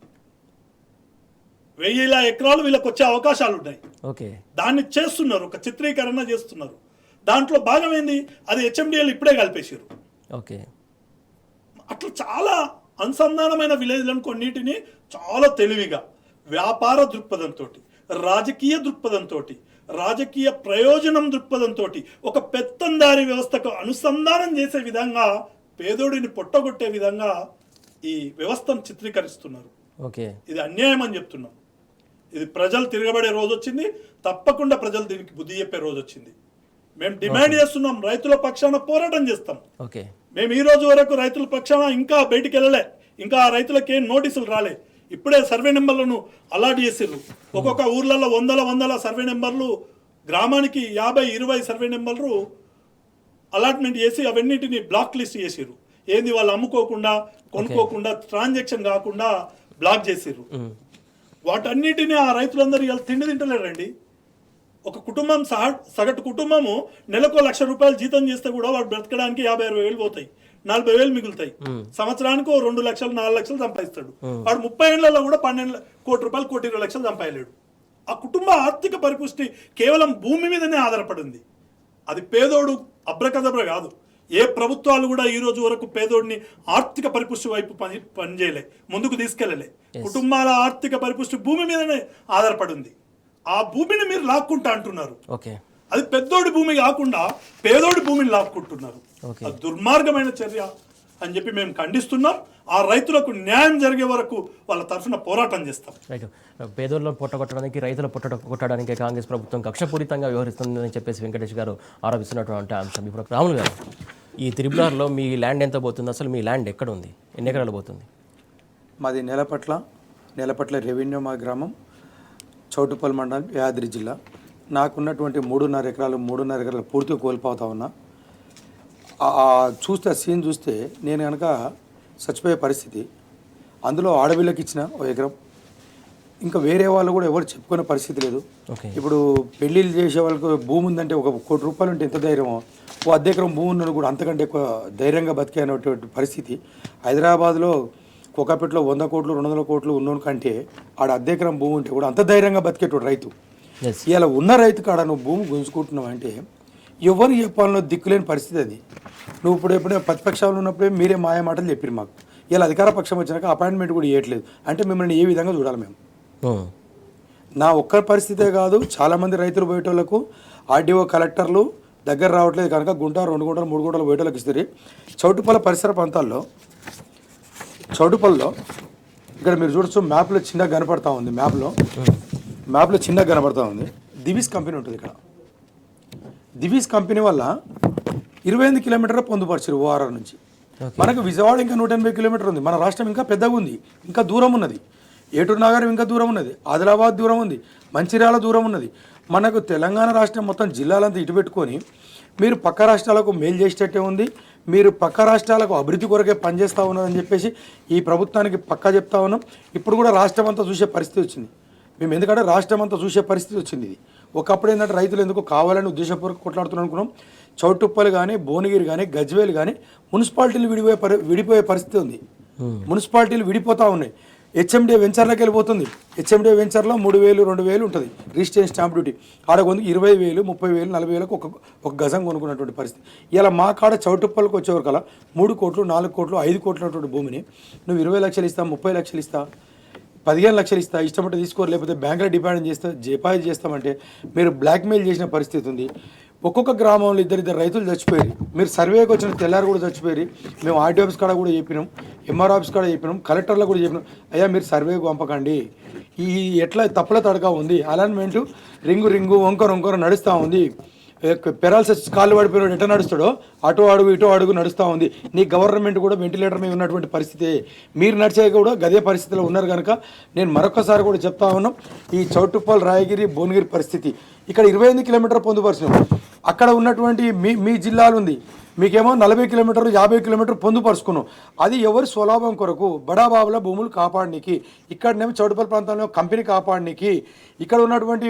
C: 1000 ఎకరాలు వీళ్ళకి వచ్చే అవకాశాలు ఉన్నాయి.
A: ఓకే,
C: దాన్ని చేస్తున్నారు, ఒక చిత్రీకరణ చేస్తున్నారు. దాంట్లో భాగమైంది అది హెచ్ఎండిఎల్ ఇప్పుడే కలిపేశారు.
A: ఓకే,
C: అట్లా చాలా అనుసంధానమైన విలేజ్లను కొన్నిటిని చాలా తెలివిగా వ్యాపార దృక్పథంతో, రాజకీయ దృక్పథంతో, రాజకీయ ప్రయోజనం దృక్పథంతో ఒక పెత్తందారి వ్యవస్థకు అనుసంధానం చేసే విధంగా, పేదోడిని పొట్టగొట్టే విధంగా ఈ వ్యవస్థను చిత్రీకరిస్తున్నారు.
A: ఓకే,
C: ఇది అన్యాయం అని చెప్తున్నాం. ఇది ప్రజలు తిరగబడే రోజు వచ్చింది, తప్పకుండా ప్రజలు దీనికి బుద్ధి చెప్పే రోజు వచ్చింది. మేము డిమాండ్ చేస్తున్నాం, రైతుల పక్షాన పోరాటం చేస్తాం.
A: ఓకే,
C: మేము ఈ రోజు వరకు రైతుల పక్షాన ఇంకా బయటికి వెళ్ళలే, ఇంకా ఆ రైతులకి ఏం నోటీసులు రాలే. ఇప్పుడే సర్వే నెంబర్లను అలాట్ చేసిర్రు. ఒక్కొక్క ఊర్లలో వందల సర్వే నెంబర్లు, గ్రామానికి 50-20 సర్వే నెంబర్లు అలాట్మెంట్ చేసి అవన్నిటిని బ్లాక్ లిస్ట్ చేసిర్రు. ఏంది వాళ్ళు అమ్ముకోకుండా, కొనుక్కోకుండా, ట్రాన్సాక్షన్ కాకుండా బ్లాక్ చేసిర్రు. వాటన్నిటిని ఆ రైతులందరూ ఇలా తిండి తింటలేరండి. ఒక కుటుంబం సగటు కుటుంబము నెలకు 1,00,000 రూపాయలు జీతం చేస్తే కూడా వాడు బ్రతకడానికి 50-60 వేలు పోతాయి, 40,000 మిగులుతాయి. సంవత్సరానికి 2 లక్షలు 4 లక్షలు సంపాదిస్తాడు. వాడు 30 ఏళ్లలో కూడా 12 కోటి రూపాయలు, 1,20 లక్షలు సంపాదలేడు. ఆ కుటుంబ ఆర్థిక పరిపుష్టి కేవలం భూమి మీదనే ఆధారపడింది. అది పేదోడు అబ్రకదబ్ర కాదు. ఏ ప్రభుత్వాలు కూడా ఈ రోజు వరకు పేదోడిని ఆర్థిక పరిపుష్టి వైపు పనిచేయలే, ముందుకు తీసుకెళ్లలే. కుటుంబాల ఆర్థిక పరిపుష్టి భూమి మీదనే ఆధారపడింది. ఆ భూమిని మీరు లాక్కుంటా అంటున్నారు.
A: ఓకే,
C: అది పెద్దోడి భూమి కాకుండా పేదోడి భూమిని లాక్కుంటున్నారు. అది దుర్మార్గమైన చర్య అని చెప్పి మేము ఖండిస్తున్నాం. ఆ రైతులకు న్యాయం జరిగే వరకు వాళ్ళ తరఫున పోరాటం చేస్తాం.
A: రైట్, పేదోళ్ళను పొట్టగొట్టడానికి, రైతులు కొట్టడానికి కాంగ్రెస్ ప్రభుత్వం కక్షపూరితంగా వ్యవహరిస్తుందని చెప్పేసి వెంకటేష్ గారు ఆరోపిస్తున్నటువంటి అంశం. ఇప్పుడు రాములు గారు, ఈ త్రిపురాలో మీ ల్యాండ్ ఎంత పోతుంది? అసలు మీ ల్యాండ్ ఎక్కడ ఉంది? ఎన్ని ఎకరాలు పోతుంది?
B: మాది నేలపట్ల రెవెన్యూ మా గ్రామం, చౌటుపల్లి మండలం, యాదాద్రి జిల్లా. నాకున్నటువంటి 3.5 ఎకరాలు పూర్తిగా కోల్పోతా ఉన్నా. చూస్తే సీన్ చూస్తే నేను కనుక చచ్చిపోయే పరిస్థితి. అందులో ఆడపిల్లకి ఇచ్చిన 1 ఎకరం, ఇంకా వేరే వాళ్ళు కూడా ఎవరు చెప్పుకునే పరిస్థితి లేదు. ఇప్పుడు పెళ్ళిళ్ళు చేసే వాళ్ళకు భూమి ఉందంటే 1 కోటి రూపాయలు ఉంటే ఎంత ధైర్యమో, 1 ఎకరం భూమి ఉన్నది కూడా అంతకంటే ఎక్కువ ధైర్యంగా బతికే అనేటువంటి పరిస్థితి. హైదరాబాద్లో కోకాపేటలో 100 కోట్లు 200 కోట్లు ఉన్నోని కంటే ఆడ 1 ఎకరం భూమి ఉంటే కూడా అంత ధైర్యంగా బతికేటోడు రైతు. ఇలా ఉన్న రైతు కాడ నువ్వు భూమి గుంజుకుంటున్నావు అంటే ఎవరు చెప్పాలనో దిక్కులేని పరిస్థితి అది. నువ్వు ఎప్పుడైనా ప్రతిపక్షాలు ఉన్నప్పుడే మీరే మాయ మాటలు చెప్పారు మాకు. ఇలా అధికార పక్షం వచ్చినాక అపాయింట్మెంట్ కూడా ఇవ్వట్లేదు అంటే మిమ్మల్ని ఏ విధంగా చూడాలి మేము? నా ఒక్క పరిస్థితే కాదు, చాలామంది రైతులు పోయేటోళ్లకు ఆర్డీఓ కలెక్టర్లు దగ్గర రావట్లేదు కనుక 1 గుంట 2 గుంటలు 3 గుంటలు పోయేటోళ్ళకి ఇస్తారు. చౌటుపల్లి పరిసర ప్రాంతాల్లో, చౌటుపల్లిలో ఇక్కడ మీరు చూడొచ్చు, మ్యాప్లో చిన్నగా కనపడతా ఉంది. మ్యాప్లో చిన్నగా కనపడతా ఉంది. దివీస్ కంపెనీ ఉంటుంది ఇక్కడ. దివీస్ కంపెనీ వల్ల 28 కిలోమీటర్ల పొందుపరిచారు ఓఆర్ఆర్ నుంచి. మనకు విజయవాడ ఇంకా 180 కిలోమీటర్ ఉంది. మన రాష్ట్రం ఇంకా పెద్దగా ఉంది, ఇంకా దూరం ఉన్నది. ఏటూరు నగరం ఇంకా దూరం ఉన్నది, ఆదిలాబాద్ దూరం ఉంది, మంచిర్యాల దూరం ఉన్నది. మనకు తెలంగాణ రాష్ట్రం మొత్తం జిల్లాలంతా ఇటు పెట్టుకొని మీరు పక్క రాష్ట్రాలకు మేలు చేసేటట్టే ఉంది. మీరు పక్క రాష్ట్రాలకు అభివృద్ధి కొరకే పనిచేస్తూ ఉన్నారని చెప్పేసి ఈ ప్రభుత్వానికి పక్కా చెప్తా ఉన్నాం. ఇప్పుడు కూడా రాష్ట్రం అంతా చూసే పరిస్థితి వచ్చింది మేము, ఎందుకంటే రాష్ట్రం అంతా చూసే పరిస్థితి వచ్చింది. ఇది ఒకప్పుడు ఏంటంటే రైతులు ఎందుకు కావాలని ఉద్దేశపూర్వక కొట్లాడుతున్నాం అనుకున్నాం. చౌటుప్పలు కానీ, భువనగిరి కానీ, గజ్వేల్ కానీ మున్సిపాలిటీలు విడిపోయే పరిస్థితి ఉంది. మున్సిపాలిటీలు విడిపోతూ ఉన్నాయి. హెచ్ఎండిఏ వెంచర్లోకి వెళ్ళిపోతుంది. హెచ్ఎండిఏ వెంచర్లో 3,000, 2,000 ఉంటుంది రిజిస్ట్రేషన్ స్టాంప్ డ్యూటీ. ఆడ కొంత 20,000, 30,000, 40,000 ఒక గజం కొనుక్కున్నటువంటి పరిస్థితి. ఇలా మా కాడ చౌటుప్పలకు వచ్చేవరకల్లా 3 కోట్లు, 4 కోట్లు, 5 కోట్ల ఉన్నటువంటి భూమిని నువ్వు 20 లక్షలు ఇస్తా, 30 లక్షలు ఇస్తా, 15 లక్షలు ఇస్తా, ఇష్టపడి తీసుకోరు, లేకపోతే బ్యాంకులో డిపాజిట్ చేస్తామంటే మీరు బ్లాక్మెయిల్ చేసిన పరిస్థితి ఉంది. ఒక్కొక్క గ్రామంలో 2 రైతులు చచ్చిపోయారు. మీరు సర్వేకి వచ్చిన తెల్లారు కూడా చచ్చిపోయారు. మేము ఆర్డీ ఆఫీస్ కాడ కూడా చెప్పినాం, ఎంఆర్ ఆఫీస్ కాడ చెప్పినాం, కలెక్టర్లో కూడా చెప్పినాం, అయ్యా మీరు సర్వేకి పంపకండి, ఈ ఎట్లా తప్పుల తడక ఉంది, అలైన్మెంట్ రింగు వంకర నడుస్తూ ఉంది. పెరాలసిస్ కాళ్ళు పడిపోయినాడు ఎట్లా నడుస్తాడో అటు అడుగు ఇటు అడుగు నడుస్తూ ఉంది. నీ గవర్నమెంట్ కూడా వెంటిలేటర్ మీద ఉన్నటువంటి పరిస్థితి, మీరు నడిచే కూడా గదే పరిస్థితిలో ఉన్నారు కనుక నేను మరొకసారి కూడా చెప్తా ఉన్నాం. ఈ చౌటుప్పల్, రాయగిరి, భువనగిరి పరిస్థితి ఇక్కడ 28 కిలోమీటర్ పొందుపరిచినాం. అక్కడ ఉన్నటువంటి మీ జిల్లాలు ఉంది, మీకేమో 40 కిలోమీటర్లు 50 కిలోమీటర్లు పొందుపరుచుకున్నాం. అది ఎవరి స్వలాభం కొరకు, బడాబాబుల భూములు కాపాడనీకి, ఇక్కడనేమో చౌటుపల్లి ప్రాంతంలో కంపెనీ కాపాడనీకి. ఇక్కడ ఉన్నటువంటి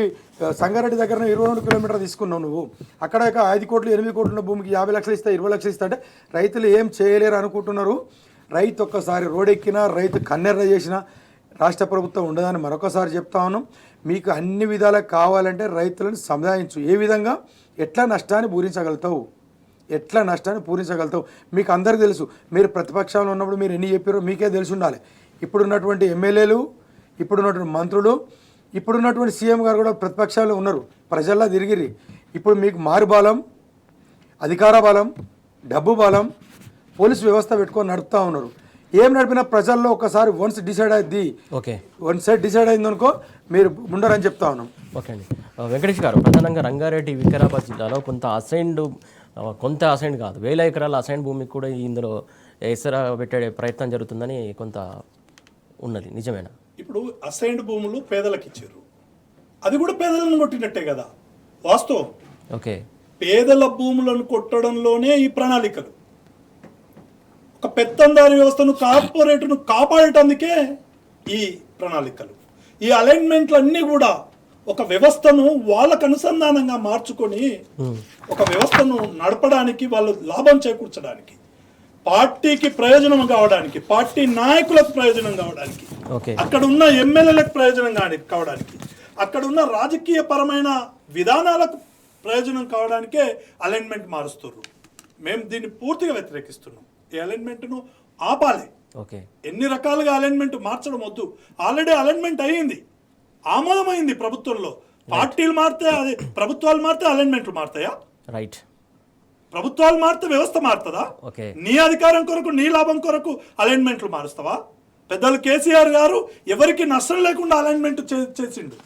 B: సంగారెడ్డి దగ్గర 22 కిలోమీటర్లు తీసుకున్నావు నువ్వు. అక్కడ 5 కోట్లు 8 కోట్ల ఉన్న భూమికి 50 లక్షలు ఇస్తా 20 లక్షలు ఇస్తా అంటే రైతులు ఏం చేయలేరు అనుకుంటున్నారు. రైతు ఒక్కసారి రోడెక్కినా, రైతు కన్నెర్ర చేసినా రాష్ట్ర ప్రభుత్వం ఉండదని మరొకసారి చెప్తా ఉన్నాం. మీకు అన్ని విధాలుగా కావాలంటే రైతులను సముదాయించు. ఏ విధంగా ఎట్లా నష్టాన్ని పూరించగలుగుతావు, మీకు అందరికీ తెలుసు. మీరు ప్రతిపక్షంలో ఉన్నప్పుడు మీరు ఎన్ని చెప్పారో మీకే తెలిసి ఉండాలి. ఇప్పుడున్నటువంటి ఎమ్మెల్యేలు, ఇప్పుడున్నటువంటి మంత్రులు, ఇప్పుడున్నటువంటి సీఎం గారు కూడా ప్రతిపక్షాలు ఉన్నారు, ప్రజల్లో తిరిగిరి. ఇప్పుడు మీకు మారుబలం, అధికార బలం, డబ్బు బలం, పోలీసు వ్యవస్థ పెట్టుకొని నడుపుతూ ఉన్నారు. ఏం నడిపినా ప్రజల్లో ఒకసారి వన్స్ డిసైడ్ అయింది, వన్ సైడ్ డిసైడ్ అయింది అనుకో మీరు ఉండరని చెప్తా ఉన్నాం.
A: ఓకే అండి. వెంకటేష్ గారు, ప్రధానంగా రంగారెడ్డి, వికారాబాద్ జిల్లాలో కొంత అసైన్డ్ కాదు, 1000 ఎకరాల అసైన్డ్ భూమికి కూడా ఇందులో ఎసరా పెట్టే ప్రయత్నం జరుగుతుందని కొంత ఉన్నది, నిజమేనా?
C: ఇప్పుడు అసైన్డ్ భూములు పేదలకు ఇచ్చారు, అది కూడా పేదలను కొట్టినట్టే కదా వాస్తవం.
A: ఓకే,
C: పేదల భూములను కొట్టడంలోనే ఈ ప్రణాళికలు. ఒక పెత్తందారి వ్యవస్థను, కార్పొరేట్ను కాపాడటానికే ఈ ప్రణాళికలు. ఈ అలైన్మెంట్లు అన్నీ కూడా ఒక వ్యవస్థను వాళ్ళకు అనుసంధానంగా మార్చుకొని ఒక వ్యవస్థను నడపడానికి, వాళ్ళు లాభం చేకూర్చడానికి, పార్టీకి ప్రయోజనం కావడానికి, పార్టీ నాయకులకు ప్రయోజనం కావడానికి, అక్కడ ఉన్న ఎమ్మెల్యేలకు ప్రయోజనం కావడానికి, అక్కడ ఉన్న రాజకీయ పరమైన విధానాలకు ప్రయోజనం కావడానికే అలైన్మెంట్ మారుస్తున్నారు. మేము దీన్ని పూర్తిగా వ్యతిరేకిస్తున్నాం. ఈ అలైన్మెంట్ను ఆపాలి. ఎన్ని రకాలుగా అలైన్మెంట్ మార్చడం వద్దు. ఆల్రెడీ అలైన్మెంట్ అయ్యింది, ఆమోదమైంది ప్రభుత్వంలో. పార్టీలు మారితే, అది ప్రభుత్వాలు మారితే అలైన్మెంట్లు మారుతాయా?
A: రైట్.
C: ప్రభుత్వాలు మారితే వ్యవస్థ మారుతుందా? నీ అధికారం కొరకు, నీ లాభం కొరకు అలైన్మెంట్లు మారుస్తావా? పెద్దలు కేసీఆర్ గారు ఎవరికి నష్టం లేకుండా అలైన్మెంట్ చేసిండు.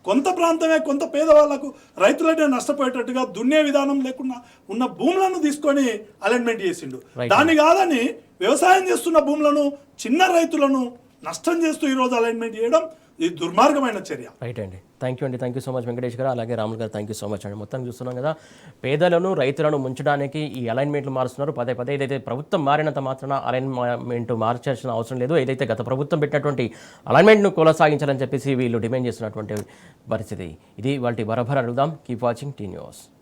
C: కొంత ప్రాంతమే, కొంత పేదవాళ్లకు, రైతులనే నష్టపోయేటట్టుగా దున్నే విధానం లేకుండా ఉన్న భూములను తీసుకొని అలైన్మెంట్ చేసిండు. దాన్ని కాదని వ్యవసాయం చేస్తున్న భూములను, చిన్న రైతులను నష్టం చేస్తూ ఈరోజు అలైన్మెంట్ చేయడం ఇది దుర్మార్గమైన చర్య.
A: రైట్ అండి. Thank you so much Venkatesh గారు, అలాగే రాములు గారు, థ్యాంక్ యూ సో మచ్ అండి. మొత్తం చూస్తున్నాం కదా, పేదలను, రైతులను ముంచడానికి ఈ అలైన్మెంట్లు మారుస్తున్నారు పదే. ఏదైతే ప్రభుత్వం మారినంత మాత్రాన అలైన్మెంట్ మార్చాల్సిన అవసరం లేదు. ఏదైతే గత ప్రభుత్వం పెట్టినటువంటి అలైన్మెంట్ను కొనసాగించాలని చెప్పేసి వీళ్ళు డిమాండ్ చేస్తున్నటువంటి పరిస్థితి ఇది. వాటి బరాబర్ అడుగుదాం. Keep watching tea news.